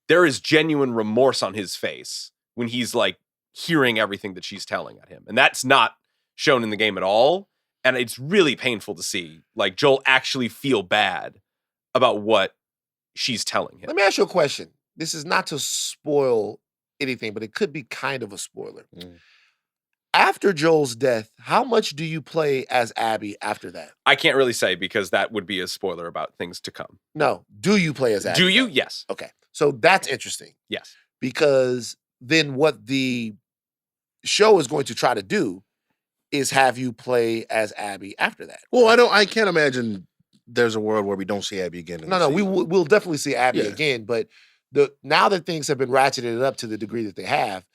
There is genuine remorse on his face when he's like hearing everything that she's telling at him. And that's not shown in the game at all. And it's really painful to see like Joel actually feel bad about what she's telling him. Let me ask you a question. This is not to spoil anything, but it could be kind of a spoiler. After Joel's death, how much do you play as Abby after that? I can't really say because that would be a spoiler about things to come. No. Do you play as Abby? Do you? Though? Yes. Okay. So that's interesting. Yes. Because then what the show is going to try to do is have you play as Abby after that. Well, I can't imagine there's a world where we don't see Abby again. No, we'll definitely see Abby again, but now that things have been ratcheted up to the degree that they have,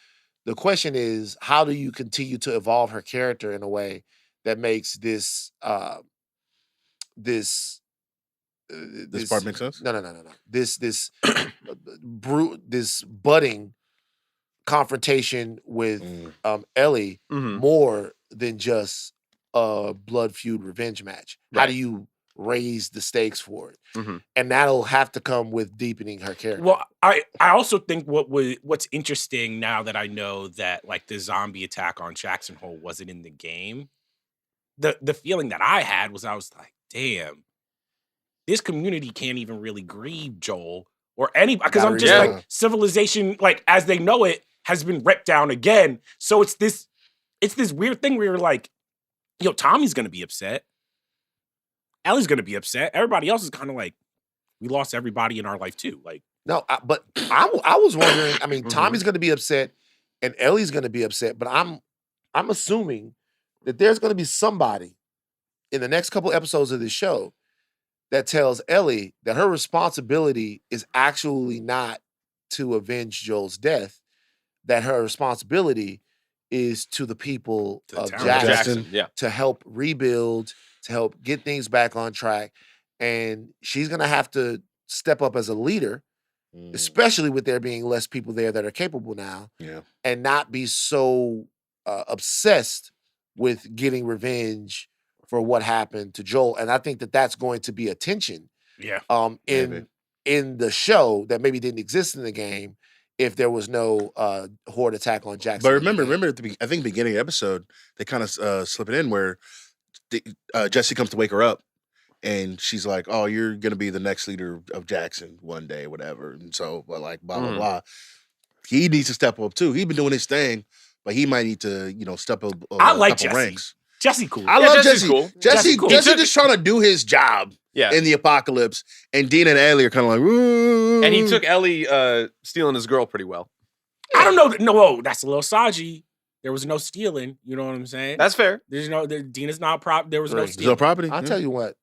the question is, how do you continue to evolve her character in a way that makes this this part make sense? No. This this budding confrontation with Ellie more than just a blood feud revenge match. How do you raise the stakes for it? And that'll have to come with deepening her character. Well, I also think what's interesting now that I know that like the zombie attack on Jackson Hole wasn't in the game, the feeling that I had was I was like, damn, this community can't even really grieve Joel or anybody, because I'm just like, civilization, like as they know it, has been ripped down again. So it's this weird thing where you're like, yo, Tommy's gonna be upset. Ellie's gonna be upset. Everybody else is kind of like, we lost everybody in our life too. Like, no, but I was wondering. I mean, Tommy's going to be upset, and Ellie's going to be upset. But I'm assuming that there's going to be somebody in the next couple episodes of this show that tells Ellie that her responsibility is actually not to avenge Joel's death. That her responsibility is to the people of Jackson to help rebuild, to help get things back on track. And she's going to have to step up as a leader, especially with there being less people there that are capable now, and not be so obsessed with getting revenge for what happened to Joel. And I think that that's going to be a tension in the show that maybe didn't exist in the game, if there was no horde attack on Jackson. But remember at I think beginning of the episode, they kind of slip it in where Jesse comes to wake her up, and she's like, "Oh, you're gonna be the next leader of Jackson one day, whatever." And so, but like, blah blah blah. He needs to step up too. He's been doing his thing, but he might need to, step up. I like couple Jesse. ranks. Jesse cool. I love Jesse's Jesse. cool. Jesse cool. just trying to do his job in the apocalypse, and Dina and Ahley are kind of like, ooh. And he took Ellie stealing his girl pretty well. I don't know. No, whoa, that's a little Saji. There was no stealing. You know what I'm saying? That's fair. There's no. Dina's not prop. There was no There's stealing. no property. I'll tell you what.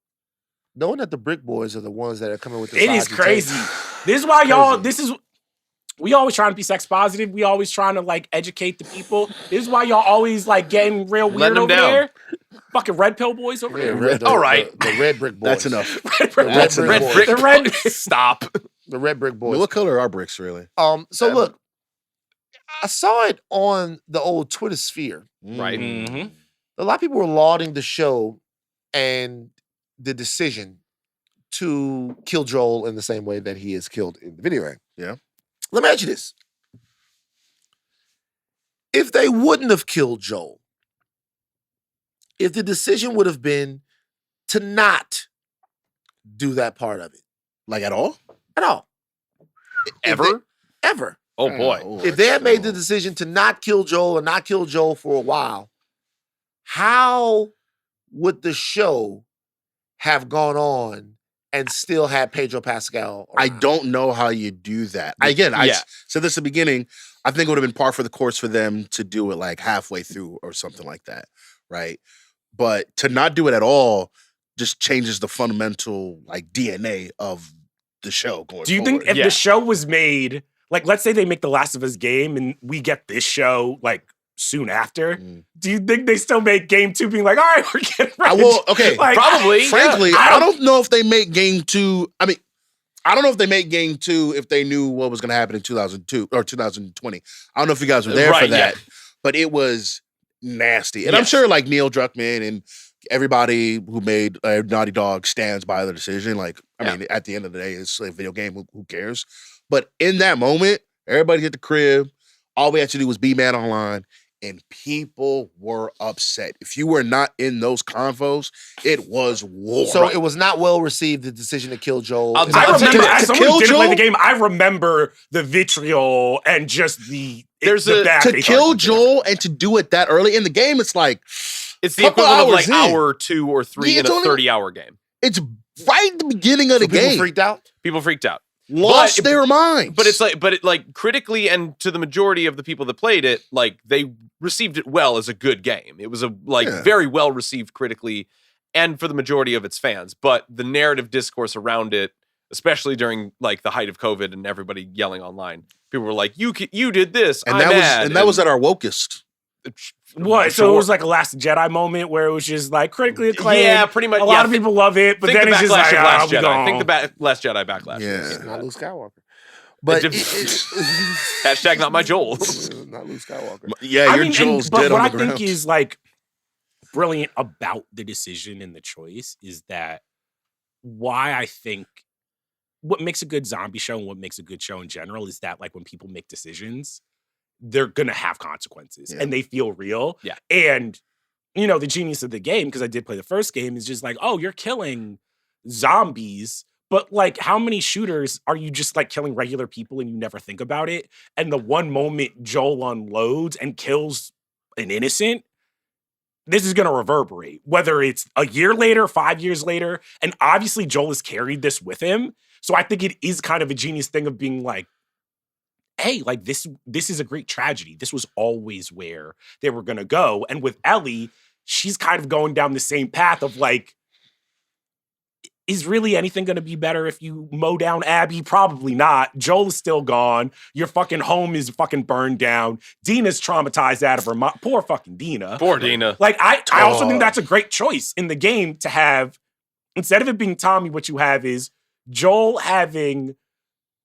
Knowing that the Brick Boys are the ones that are coming with the It is Saji crazy. tape. This is why y'all. Crazy. We always trying to be sex positive. We always trying to like educate the people. This is why y'all always like getting real weird Letting them over down. there. Fucking red pill boys over Yeah, there. All right. The Red Brick Boys. That's enough. That's Red enough. brick. The red- Stop. The Red Brick Boys. What color are bricks really? So look, I saw it on the old Twitter sphere. Right. Mm-hmm. A lot of people were lauding the show and the decision to kill Joel in the same way that he is killed in the video game. Yeah. Let me ask you this. If they wouldn't have killed Joel, if the decision would have been to not do that part of it Like at all? at all, Ever? ever. Oh boy. If they had made the decision to not kill Joel or not kill Joel for a while, how would the show have gone on and still had Pedro Pascal I around? don't know how you do that. I said this at the beginning. I think it would have been par for the course for them to do it like halfway through or something like that, right? But to not do it at all just changes the fundamental like DNA of the show going Do you forward. think if the show was made, like, let's say they make the Last of Us game and we get this show like soon after, do you think they still make game 2 being like, all right, we're getting ready? Probably. Frankly, yeah. I don't know if they make game 2. I mean, I don't know if they make game 2 if they knew what was going to happen in 2002 or 2020. I don't know if you guys were there for that, but it was nasty. And I'm sure like Neil Druckmann and everybody who made Naughty Dog stands by the decision. Like, I mean, at the end of the day, it's a video game. Who cares? But in that moment, everybody hit the crib. All we had to do was be mad online. And people were upset. If you were not in those convos, it was war. So it was not well received, the decision to kill Joel. I remember, as someone who didn't Joel? play the game, I remember the vitriol and just the to kill Joel and to do it that early in the game. It's like it's the equivalent of like in. hour 2 or 3 in a 30-hour game. It's right at the beginning of the game. People freaked out. People freaked out. Lost their minds. But it like critically and to the majority of the people that played it, like they received it well as a good game. It was a very well received critically and for the majority of its fans. But the narrative discourse around it, especially during like the height of COVID and everybody yelling online, people were like, "You did this," and I'm mad. that was at our wokest. What? So it was like a Last Jedi moment where it was just like critically acclaimed. Yeah, pretty much. A lot of people love it, but then it's just like, Last Jedi. gone. Think the Last Jedi backlash. Yeah, not Luke Skywalker. But hashtag not my Joel. Not Luke Skywalker. Yeah, your Joel's dead on the ground. But what I think is like brilliant about the decision and the choice is that why I think what makes a good zombie show and what makes a good show in general is that like when people make decisions, they're gonna have consequences and they feel real. Yeah. And the genius of the game, because I did play the first game, is just like, oh, you're killing zombies, but like how many shooters are you just like killing regular people and you never think about it? And the one moment Joel unloads and kills an innocent, this is gonna reverberate, whether it's a year later, 5 years later, and obviously Joel has carried this with him. So I think it is kind of a genius thing of being like, hey, like this is a great tragedy. This was always where they were going to go. And with Ellie, she's kind of going down the same path of like, is really anything going to be better if you mow down Abby? Probably not. Joel is still gone. Your fucking home is fucking burned down. Dina's traumatized out of her mind. Poor fucking Dina. Poor Dina. Like, I also think that's a great choice in the game to have, instead of it being Tommy, what you have is Joel having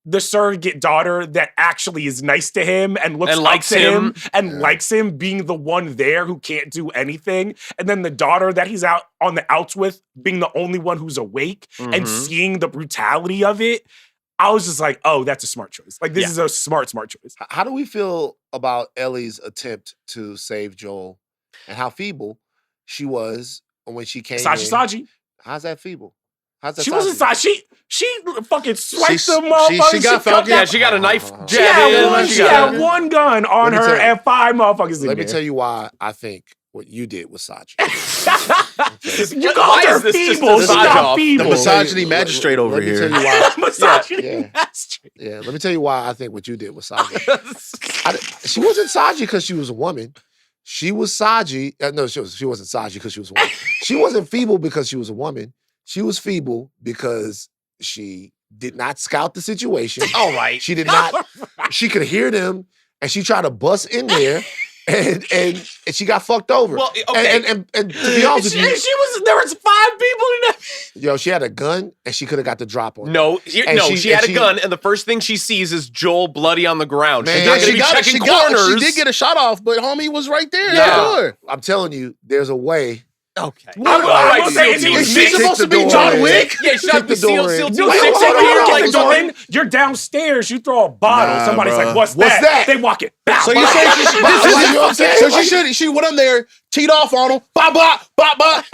the surrogate daughter that actually is nice to him and looks and up likes to him and Yeah. likes him being the one there who can't do anything. And then the daughter that he's out on the outs with being the only one who's awake and Mhm. seeing the brutality of it. I was just like, oh, that's a smart choice. Like, this is a smart choice. How do we feel about Ellie's attempt to save Joel and how feeble she was when she came in? Saji. How's that feeble? How's that She wasn't Saji. She fucking swiped the motherfucker. She got Falcon. Yeah, she got a knife She jab in. She had one gun on her and 5 motherfuckers in Let me there. tell you why I think what you did was Saji. You called her feeble. She's not The feeble. misogyny magistrate over Let me here. tell you why. Misogyny Yeah. magistrate. Yeah, let me tell you why I think what you did was Saji. She wasn't Saji because she was a woman. She was Saji. No, she wasn't Saji because she was a woman. She wasn't feeble because she was a woman. She was feeble because she did not scout the situation. All right. She did not. She could hear them, and she tried to bust in there, and she got fucked over. Well, okay. And to be honest with you, There was 5 people in that. yo, she had a gun, and she could have got the drop on. No, And she had a gun, and the first thing she sees is Joel bloody on the ground. Man, She's not going to be checking corners. She did get a shot off, but homie was right there. Yeah. At the door. I'm telling you, there's a way. Okay. I'm saying, Is she Kick supposed the to be door John in. Wick? Yeah, she Kick the door in. seal Wait, two hold six on, over hold here. on, Like, hold on. Jordan. You're downstairs. You throw a bottle. Nah, Somebody's bro. like, "What's What's that? They walk it. Bow, So bow. you say she You know what I'm saying? so she went in there, teed off on him, ba ba ba ba.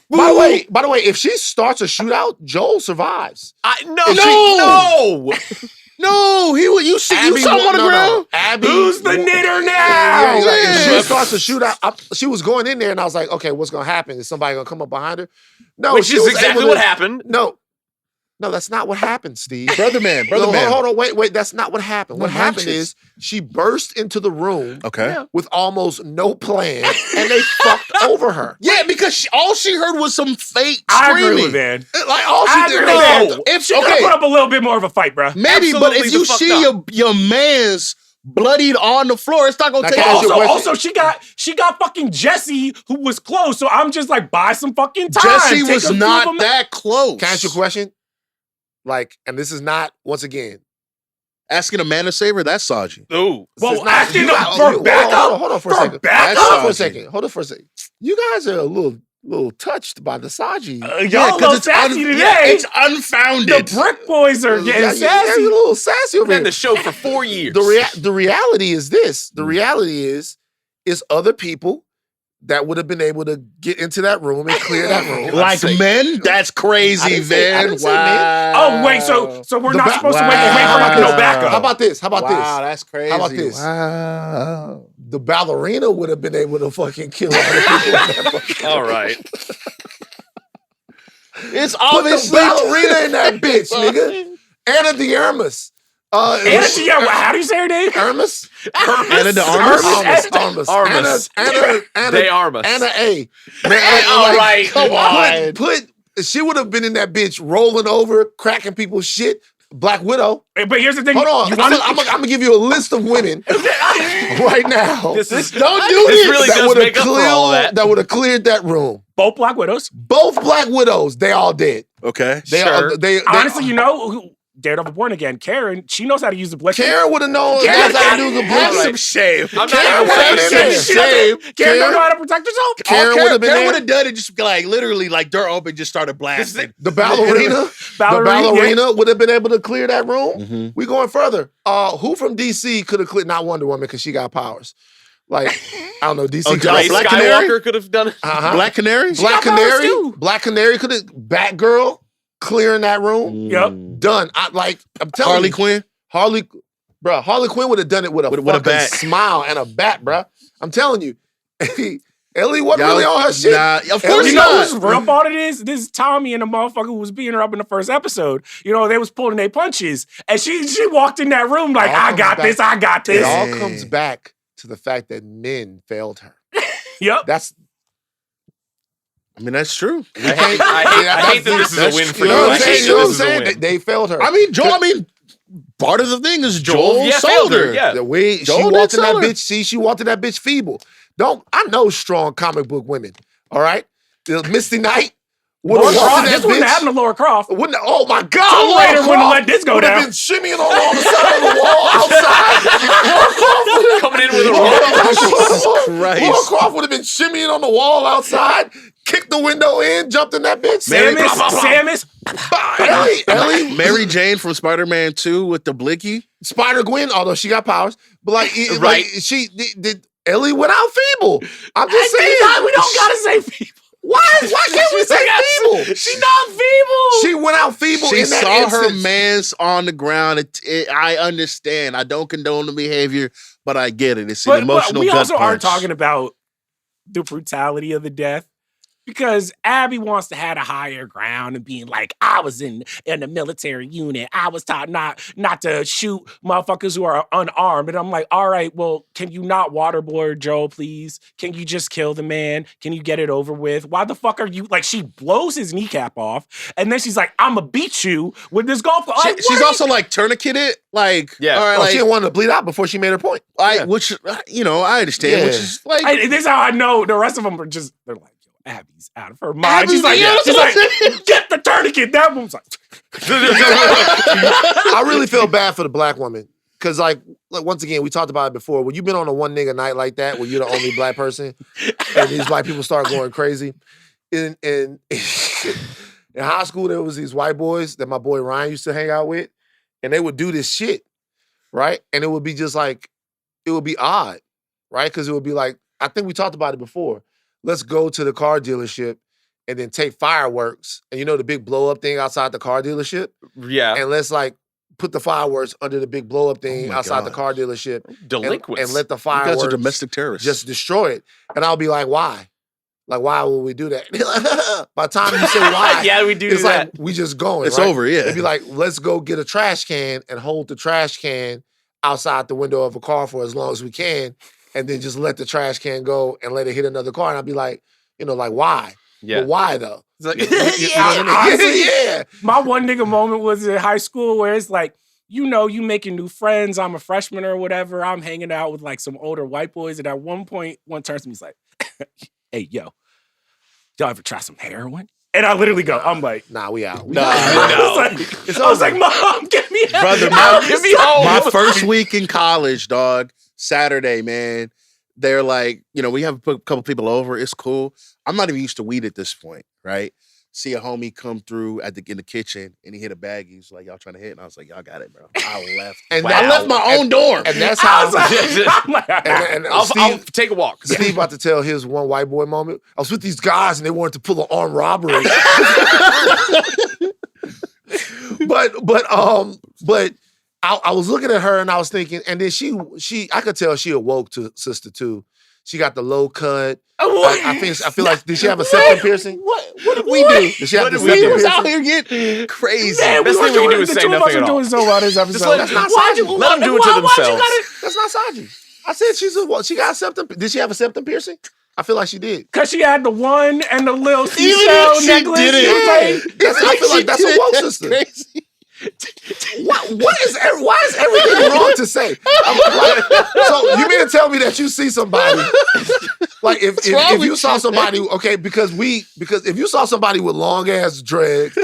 By the way, if she starts a shootout, Joel survives. No. No, you saw him on the ground. Abby, Who's the knitter now? Yeah, he's like, if Yeah. she starts a shootout, she was going in there, and I was like, okay, what's gonna happen? Is somebody gonna come up behind her? No, Which she is was exactly able what to- happened. No, that's not what happened, Steve. Brother man. Hold on, wait. That's not what happened. What happened is she burst into the room Okay. with almost no plan, and they fucked over her. Yeah, because all she heard was some fake I screaming. agree with that. Like all she I did. agree with that. If She could have put up a little bit more of a fight, bro. maybe, but Absolutely if you the fuck see not. your man's bloodied on the floor, it's not gonna Now, take can I ask you a Also, question? she got fucking Jesse, who was close. So I'm just like, buy some fucking time. Jesse Take was a few of not them- that close. Can I ask you a question? Like, and this is not once again. Asking a man to save her, that's Saji. Ooh. Well, It's not- acting you- up for backup. Hold on for a For second. backup? Hold on for a Saji. second. Hold on for a second. You guys are a little touched by the Saji. Y'all a little sassy today. it's unfounded. The Brick Boys are getting You're sassy. a little sassy over Been in here. the show for 4 years. The reality is this. The reality is other people that would have been able to get into that room and clear that room. Like men? That's I crazy, didn't say- I man. didn't say men. Oh wait, so we're The not ba- supposed to Wow. wait for How no about backup. How about this? How about Wow, this? that's crazy. How about this? Wow. The ballerina would have been able to fucking kill all the people in that fucking All right. It's Put the obviously ballerina in that bitch, nigga. Anna de Armas. Anna, yeah, how do you say her name? Armas? Anna de Armas? Armas. Anna They Armas. Anna A. All right. Come on. She would have been in that bitch rolling over, cracking people's shit. Black Widow. But here's the thing. Hold on. You wanna- I'm gonna give you a list of women right now. This is Don't do this this. really that does would have make up for all of that. would have cleared that room. both Black Widows. Both Black Widows, they all dead. Okay. They Sure. all, they Honestly, you know who Daredevil Born Again, Karen, she knows how to use the blister. Karen would have known Karen that's how to do the Have blue. some shame. I'm Karen not even would've saying been shit. there. She doesn't- Karen don't Karen- know how to protect herself. Karen would have been Karen there. would have done it just like literally like door open, just started blasting. The ballerina, would have been able to clear that room. Mm-hmm. We going further. Who from DC could have cleared? Not Wonder Woman because she got powers. Like I don't know. DC. Oh, could Joe, Ray have- Black Skywalker Canary? could have done it. uh-huh. Black Canary? Black got powers Canary. too. Black Canary could have. Batgirl clearing that room. Yep. Done. I'm telling Harley you. Quinn? Harley Quinn would have done it with a With a fucking bat. smile and a bat, bruh. I'm telling you. Ellie wasn't really on her shit. Nah, of Ellie course You not. know who's real part of this? This is Tommy and the motherfucker who was beating her up in the first episode. You know, they was pulling their punches. And she walked in that room like, All I comes got back- this, I got It this. all Dang. comes back to the fact that men failed her. Yep. That's I mean, that's true. I hate that this is a win for you you. know what I I'm hate saying. that You know what I'm this is a saying? win. They failed her. I mean, part of the thing is Joel yeah, sold failed her, her. yeah. The way Joel she did walked in that sell her. bitch. See, she walked in that bitch feeble. I know strong comic book women. All right, Misty Knight would Laura have walked Croft, in this that wouldn't bitch. happen to Laura Croft. Oh my God! Tomb Laura Raider wouldn't Croft let this go would have down. been shimmying along the side of the wall outside. Laura Croft would have Coming coming in with a Laura Croft would have been shimmying on the wall outside, kicked the window in, jumped in that bitch. Samus. Ellie, Mary Jane from Spider-Man 2 with the blicky. Spider-Gwen, although she got powers, but like, Right. she did. Ellie went out feeble. I'm just saying. We don't gotta say feeble. Why can't we say feeble? She's not feeble. She went out feeble She in that saw her instance. man's on the ground. I understand. I don't condone the behavior, but I get it. It's an emotional we gut also aren't punch. talking about the brutality of the death. Because Abby wants to have a higher ground and being like, I was in the military unit. I was taught not to shoot motherfuckers who are unarmed. And I'm like, all right, well, can you not waterboard Joe, please? Can you just kill the man? Can you get it over with? Why the fuck are you like? She blows his kneecap off, and then she's like, I'm gonna beat you with this golf club. Like, She's also like tourniqueted. Like, Yeah. all right, Oh, like, she didn't want to bleed out before she made her point. which I understand. Yeah. Which is like, this is how I know the rest of them are just, they're like, Abby's out of her mind. Abby's- She's like, yeah, that's what I'm saying. get the tourniquet. That one's like, I really feel bad for the black woman. Cause like once again, we talked about it before. When you've been on a one nigga night like that, where you're the only black person, and these white people start going crazy. In high school, there was these white boys that my boy Ryan used to hang out with, and they would do this shit, right? And it would be just like, it would be odd, right? Because it would be like, I think we talked about it before. Let's go to the car dealership and then take fireworks, and the big blow up thing outside the car dealership, Yeah. and let's like put the fireworks under the big blow up thing my outside the God. car dealership, Delinquents. and let the you guys fireworks are domestic terrorists. just destroy it. And I'll be like, why? Like, why would we do that? By the time you say why, Yeah, we do it's that. like we just going. it's right? over. Yeah. It'd be like, let's go get a trash can and hold the trash can outside the window of a car for as long as we can, and then just let the trash can go and let it hit another car. And I'd be like, like, why? Yeah. But why though? It's like, You know what I mean? honestly, Yeah. my one nigga moment was in high school where it's like, you making new friends. I'm a freshman or whatever. I'm hanging out with like some older white boys. And at one point, one turns to me, he's like, hey, yo, y'all ever try some heroin? And I literally go, I'm like, Nah, we out. Nah, I was like, Mom, get me out. Brother, Get me home. my first week in college, dog, Saturday, man. They're like, we have a couple people over. It's cool. I'm not even used to weed at this point, right? See a homie come through in the kitchen, and he hit a bag. He's like, y'all trying to hit? And I was like, y'all got it, bro. I left. And I left my own dorm. And that's I how. was like, I'm like, and I'll Steve, take a walk. Steve about to tell his one white boy moment. I was with these guys and they wanted to pull an armed robbery. but I was looking at her and I was thinking, and then she I could tell she awoke to sister too. She got the low cut. I feel like, did she have a septum piercing? What did we do? Did she have the We septum was out piercing? here getting crazy. Man, Best thing we can do is say nothing at all. doing so well this episode. Just let- That's not Let Saji. them do it to themselves. That's not Saji. I said she got a septum. Did she have a septum piercing? I feel like she did. Because she had the one and the little Even seashell if she necklace. did it. It was like, I feel like that's a woke sister. Crazy. Why is everything wrong to say? So you mean to tell me that you see somebody like if wrong you with saw you? somebody because if you saw somebody with long ass dreads,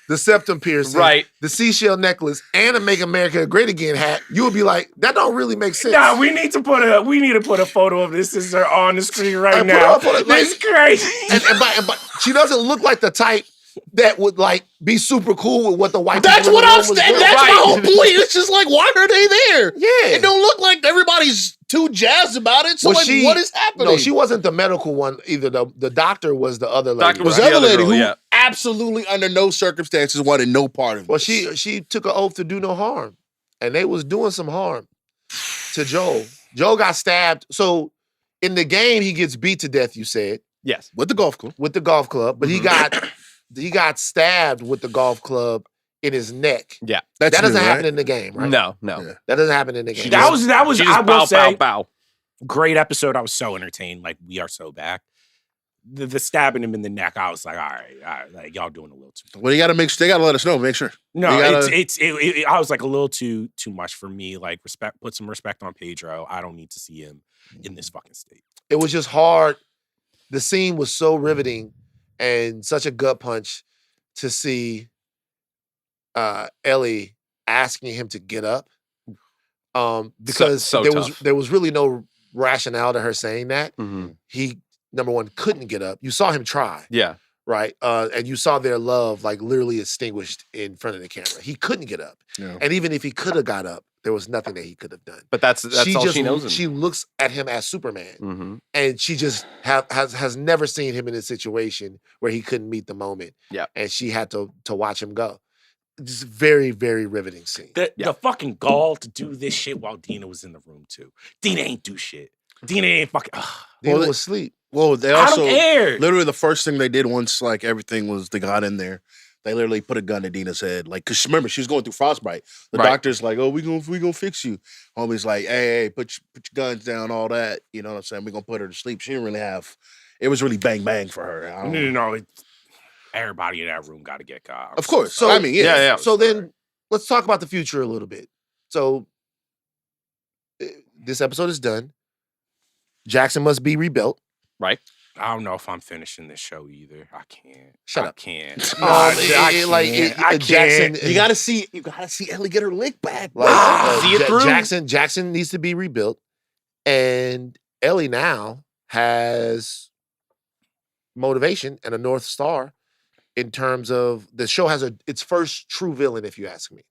the septum piercing, Right. the seashell necklace, and a "Make America Great Again" hat, you would be like, that don't really make sense. nah, we need to put a photo of this sister on the screen right Put her now. up on it, That's crazy. and but she doesn't look like the type that would like be super cool with what the white. That's people in what the I'm room was saying. doing. That's Right. my whole point. It's just like, why are they there? Yeah. It don't look like everybody's too jazzed about it. So Well, like, what is happening? No, she wasn't the medical one either. The doctor was the other lady. Doctor was the the other other lady girl, who yeah. absolutely under no circumstances wanted no part of it. Well, she took an oath to do no harm, and they was doing some harm to Joel. Joel got stabbed. So in the game, he gets beat to death. You said Yes. with the golf club. with the golf club, but he got stabbed with the golf club in his neck. Yeah. That's That doesn't new, happen right? in the game, right? No. Yeah. That doesn't happen in the game. That was She just I will say bow. great episode. I was so entertained. Like, we are so back. The stabbing him in the neck, I was like, all right, like, y'all doing a little too much. Well, you got to they got to let us know. Make sure. No, You gotta- I was like a little too much for me. Like, put some respect on Pedro. I don't need to see him in this fucking state. It was just hard. The scene was so riveting and such a gut punch to see Ellie asking him to get up. Because So tough. there was really no rationale to her saying that. Mhm. He, number one, couldn't get up. You saw him try, Yeah. right? And you saw their love like literally extinguished in front of the camera. He couldn't get up. Yeah. And even if he could have got up, there was nothing that he could have done. But that's all she knows him. She looks at him as Superman. Mhm. And she just has never seen him in a situation where he couldn't meet the moment. Yeah. And she had to watch him go. Just very, very riveting scene. The fucking gall to do this shit while Dina was in the room too. Dina ain't do shit. Dina ain't fucking. Dina Well, was asleep. Well, they I also don't care. literally the first thing they did once like everything was they got in there. They literally put a gun to Dina's head, like because remember she was going through frostbite. The Right. doctor's like, "Oh, we gonna fix you." Homie's like, "Hey, put your guns down, all that." You know what I'm saying? We gonna put her to sleep. She didn't really have. It was really bang bang for her. I don't know. No. Everybody in that room got to get caught. Of course. So- I mean, yeah. Yeah. So then let's talk about the future a little bit. So this episode is done. Jackson must be rebuilt. Right. I don't know if I'm finishing this show either. I can't. Shut I up. can't. Jackson. You gotta see Ellie get her lick back. See it through. Jackson needs to be rebuilt, and Ellie now has motivation and a North Star in terms of the show has its first true villain, if you ask me.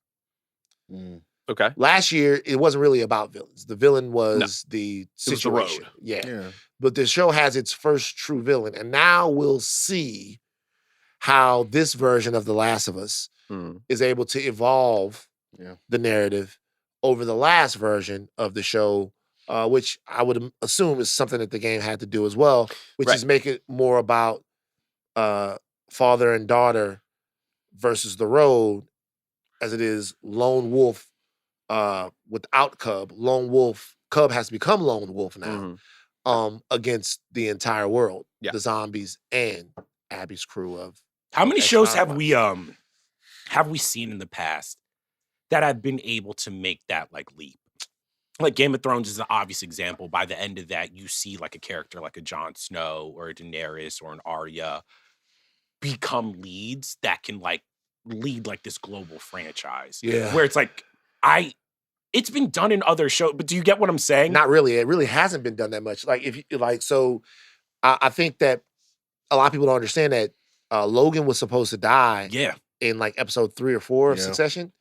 Okay. Last year, it wasn't really about villains. The villain was the It was the road. situation. Yeah. Yeah. But the show has its first true villain. And now we'll see how this version of The Last of Us Mhm. is able to evolve the narrative over the last version of the show, which I would assume is something that the game had to do as well, which Right. is make it more about father and daughter versus the road as it is lone wolf without Cub. Lone wolf, Cub has to become lone wolf now. Mhm. Against the entire world, Yeah. the zombies and Abby's crew of. How many Ex shows Fireflies. have we seen in the past that have been able to make that like leap? Like Game of Thrones is an obvious example. By the end of that, you see like a character like a Jon Snow or a Daenerys or an Arya become leads that can like lead like this global franchise. Yeah. Where it's like it's been done in other shows, but do you get what I'm saying? Not really. It really hasn't been done that much. Like if you like, so I think that a lot of people don't understand that Logan was supposed to die Yeah. in like episode 3 or 4 of Yeah. Succession.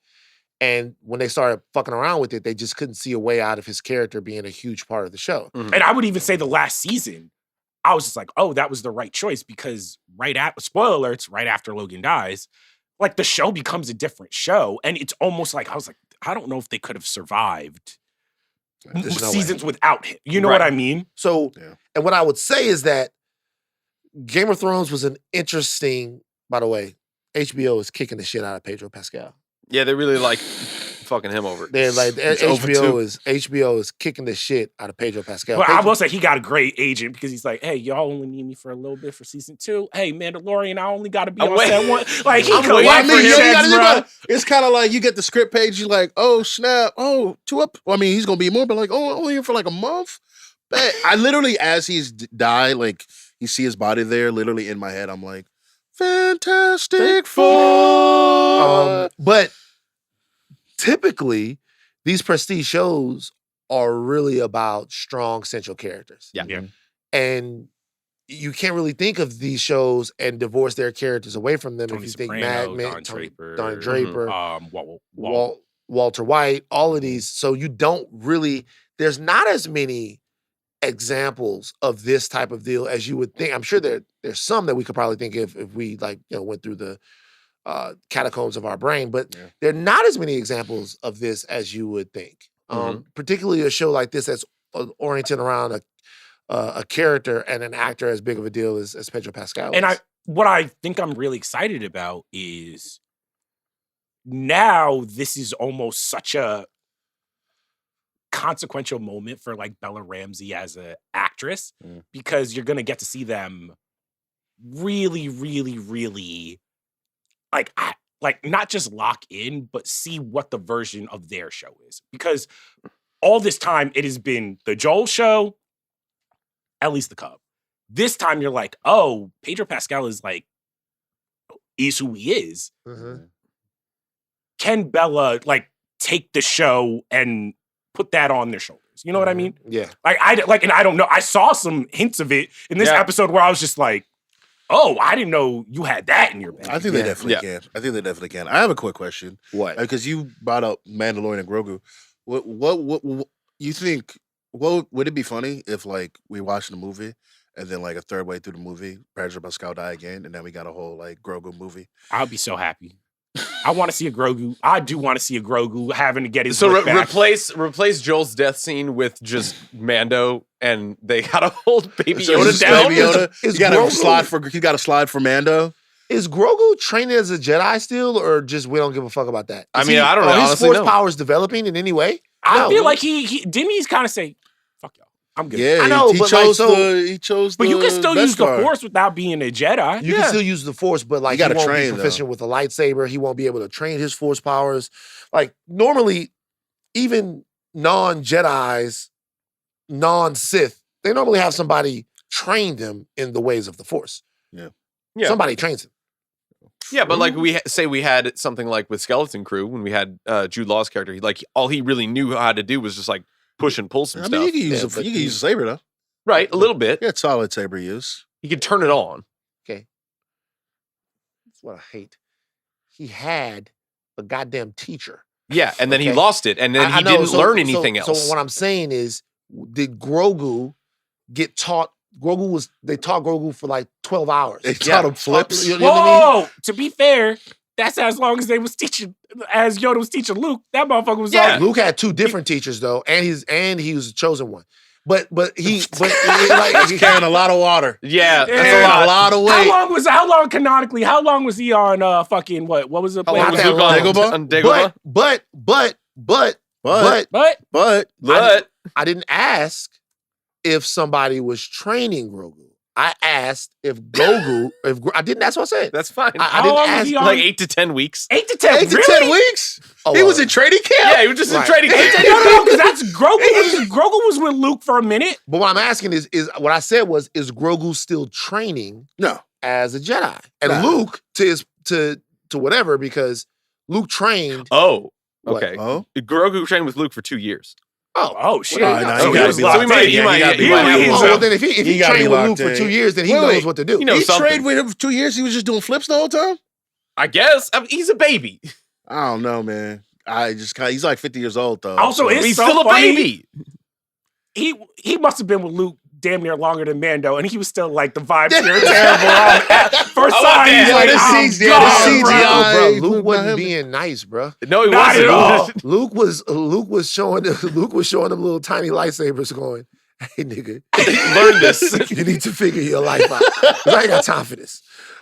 And when they started fucking around with it, they just couldn't see a way out of his character being a huge part of the show. And I would even say the last season, I was just like, oh, that was the right choice because spoiler alerts, right after Logan dies, like the show becomes a different show. And it's almost like, I was like, I don't know if they could have survived There's no way. seasons without him. You know what Right. I mean? So, Yeah. and what I would say is that Game of Thrones was an interesting, by the way, HBO is kicking the shit out of Pedro Pascal. Yeah, they really like fucking him over. They're like It's over too. HBO is kicking the shit out of Pedro Pascal. But I Pedro- will say he got a great agent because he's like, hey, y'all only need me for a little bit for season 2. Hey, Mandalorian, I only got to be I'm on waiting. set one. Like, he I'm could waiting wait for for him. his you gotta chance, think bro. about it. It's kind of like you get the script page, you're like, oh snap, oh 2 up. I mean, he's gonna be more, but like, oh, only here for like a month. But I literally, as he's died, like you see his body there, literally in my head, I'm like, Fantastic Four. But typically, these prestige shows are really about strong central characters. Yeah. Yeah. And you can't really think of these shows and divorce their characters away from them Tony if you think Soprano, Mad Men, Don Draper. Don Draper, Walter White, all of these. So you don't really, there's not as many examples of this type of deal as you would think. I'm sure there's some that we could probably think of if we went through the catacombs of our brain, but there are not as many examples of this as you would think. Particularly a show like this that's oriented around a character and an actor as big of a deal as Pedro Pascal is. And what I think I'm really excited about is now this is almost such a consequential moment for like Bella Ramsey as an actress because you're going to get to see them really, really, really like not just lock in, but see what the version of their show is. Because all this time it has been the Joel show, at least the Cub. This time you're like, oh, Pedro Pascal is who he is. Mhm. Can Bella like take the show and put that on their shoulders. You know what I mean? Yeah. And I don't know. I saw some hints of it in this episode where I was just like, oh, I didn't know you had that in your bag. I think they definitely can. I think they definitely can. I have a quick question. What? Because you brought up Mandalorian and Grogu. What you think? What would it be funny if like we watched the movie and then like a third way through the movie, Pedro Pascal die again, and then we got a whole like Grogu movie? I'll be so happy. I want to see a Grogu. I do want to see a Grogu having to get his back. replace Joel's death scene with just Mando, and they gotta hold Baby Yoda down. Baby Yoda. He got a slide for Mando. Is Grogu training as a Jedi still, or just we don't give a fuck about that? I mean, I don't know. His Honestly, force powers developing in any way? I feel like he didn't. He's kind of say, "Fuck y'all, I'm good." Yeah, I know, he but chose like, he chose. But you can still use the Beskar. Force without being a Jedi. You can still use the Force, but like You gotta he won't train, be proficient with a lightsaber. He won't be able to train his Force powers. Like normally, even non-Jedis, non-Sith, they normally have somebody train them in the ways of the Force. Yeah. Somebody trains them. Yeah, but like we had something like with Skeleton Crew when we had Jude Law's character. Like all he really knew how to do was just like push and pull some I stuff. mean, you can use a saber though. Right, a little bit. Yeah, solid saber use. He can turn it on. Okay. That's what I hate. He had a goddamn teacher. Yeah, and then he Okay. lost it, and then I he know, didn't learn anything else. So what I'm saying is, did Grogu get taught? They taught Grogu for like 12 hours. They taught him flips. You know what I mean? Whoa! To be fair, that's as long as they was teaching, as Yoda was teaching Luke. That motherfucker was Yeah. all. Luke had two different teachers though, and he was the chosen one. But he's carrying a lot of water. Yeah, that's Carrying a a lot. lot of weight. How long canonically? How long was he on? Fucking what? What was the How long Not was that Luke long. on Dagobah? but I didn't ask if somebody was training Grogu. I asked if Grogu, I didn't, that's what I said. That's fine. I How didn't long was ask. he on? Like 8 to 10 weeks. 8 to 10. 8 to really? 10 weeks. Oh, He was in training camp. Yeah, he was just in Right. training camp. No, because that's Grogu. Grogu was with Luke for a minute. But what I'm asking is what I said was, is Grogu still training No. as a Jedi? And Nah. Luke to whatever, because Luke trained. Oh, What? okay. Oh. Grogu trained with Luke for 2 years. Oh shit! Well, no, So you he gotta was be locked locked in. in. Yeah, you gotta be He- locked in. he's Oh, a- well, then if he He gotta be trained with locked Luke for in. 2 years, then he Wait, knows wait. what to do. You know He something. trained with him for 2 years. He was just doing flips the whole time. I guess. I mean, he's a baby. I don't know, man. He's like 50 years old though. Also, so- it's He's so still a funny. baby. He must have been with Luke damn near longer than Mando, and he was still like the vibes here are terrible. First Oh, time, damn. he's like, This I'm season's- gone, this season's- bro. yeah. Bro, Luke Luke wasn't not being nice, bro. No, he Not wasn't. at all. Luke was showing them little tiny lightsabers, going, "Hey, nigga, Learn this. you need to figure your life out. 'Cause I ain't got time for this.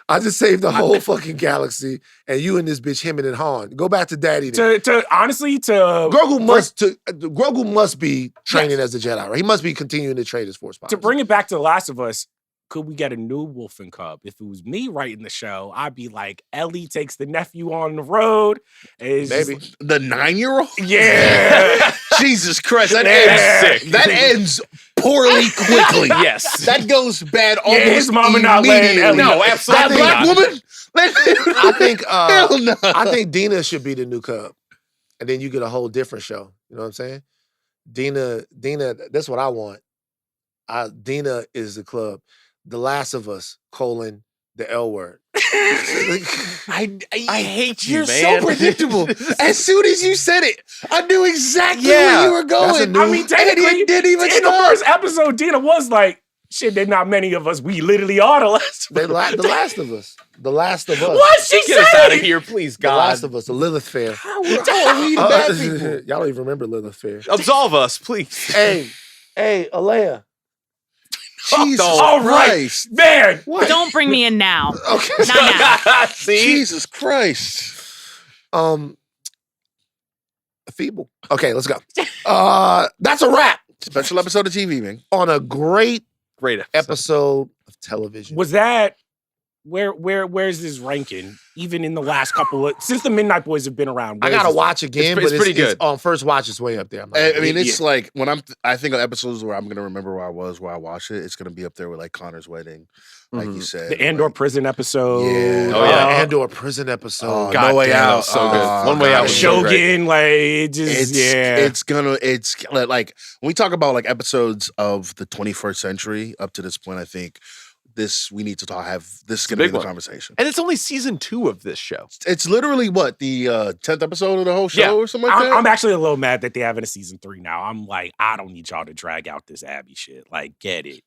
I just saved the whole fucking galaxy, and you and this bitch hemming and hawing. Go back to daddy. Then. Honestly, Grogu must be training as a Jedi, right? He must be continuing to train his force powers. to bring it back to The Last of Us, could we get a new Wolf and Cub? If it was me writing the show, I'd be like, Ellie takes the nephew on the road. And it's just Maybe. like, the 9-year-old. yeah. Jesus Christ, that That's ends sick. That ends poorly quickly. Yes. That goes bad almost his mama not letting immediately. Ellie- No, absolutely That black not. woman. Hell no. I think Dina should be the new Cub, and then you get a whole different show. You know what I'm saying? Dina. That's what I want. Dina is the club. The Last of Us, the L word. I hate you, You're man. so predictable. As soon as you said it, I knew exactly Yeah. where you were That's a going. new- I mean, technically, And it didn't even in the stop. first episode, Dina was like, shit, there's not many of us. We literally are the last of The us. Last of Us. The Last of Us. What? She Get us said out of it. here, please, The God. Last of Us. The Lilith Fair. How are we the bad people? Y'all don't even remember Lilith Fair. Absolve us, please. Hey, Aleya. Jesus All right. Christ. Man. What? Don't bring me in now. Okay. Not now. See? Jesus Christ. Feeble. Okay, let's go. That's a wrap Special episode of TV, man. on a great Great episode. episode of television. Was that where's his ranking? Even in the last couple of since the Midnight Boys have been around. I where's gotta his- watch again, It's but pretty good. on first watch, it's way up there. I'm not I gonna- mean, it's like when I think of episodes where I'm gonna remember where I was, where I watched it. It's gonna be up there with like Connor's wedding, like you said. the Andor like, prison episode. Yeah. Oh, yeah. Andor prison episode. God No Way damn, Out. that was so good. Oh, One Way Out was so great. Shogun, like it just it's like when we talk about like episodes of the 21st century up to this point, I think we need to have this is gonna be big the one. conversation. And it's only season 2 of this show. It's literally what the 10th episode of the whole show Yeah. or something like that. I'm actually a little mad that they have in a season 3 now. I'm like, I don't need y'all to drag out this Abby shit. Like, get it.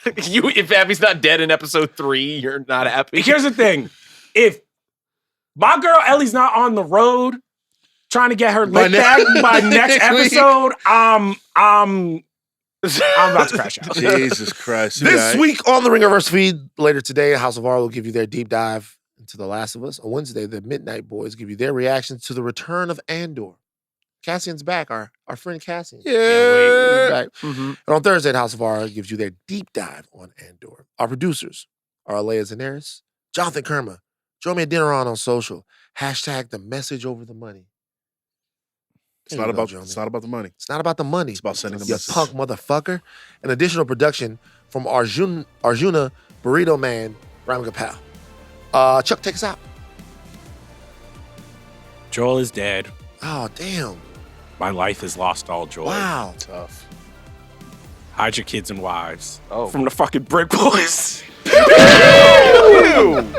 If Abby's not dead in episode 3, you're not happy. Here's the thing: if my girl Ellie's not on the road trying to get her By lick ne- back by next next week. episode, I'm about to crash out. Jesus Christ! This week on the Ringerverse feed, later today, House of R will give you their deep dive into The Last of Us. On Wednesday, the Midnight Boys give you their reactions to the return of Andor. Cassian's back, our friend Cassian. Yeah. He's back. Mhm. And on Thursday, the House of R gives you their deep dive on Andor. Our producers are Aleya Zenieris, Jonathan Kermah, Jomi Adeniran on social. # the message over the money. It's There not you go, about Jomi. it's not about the money. It's not about the money. It's about sending a You message. punk motherfucker. An additional production from Arjuna Burrito Man, Ramgopal. Chuck, take us out. Joel is dead. Oh, damn. My life has lost all joy. Wow. Tough. Hide your kids and wives Oh. from the fucking Brick Boys. Pew!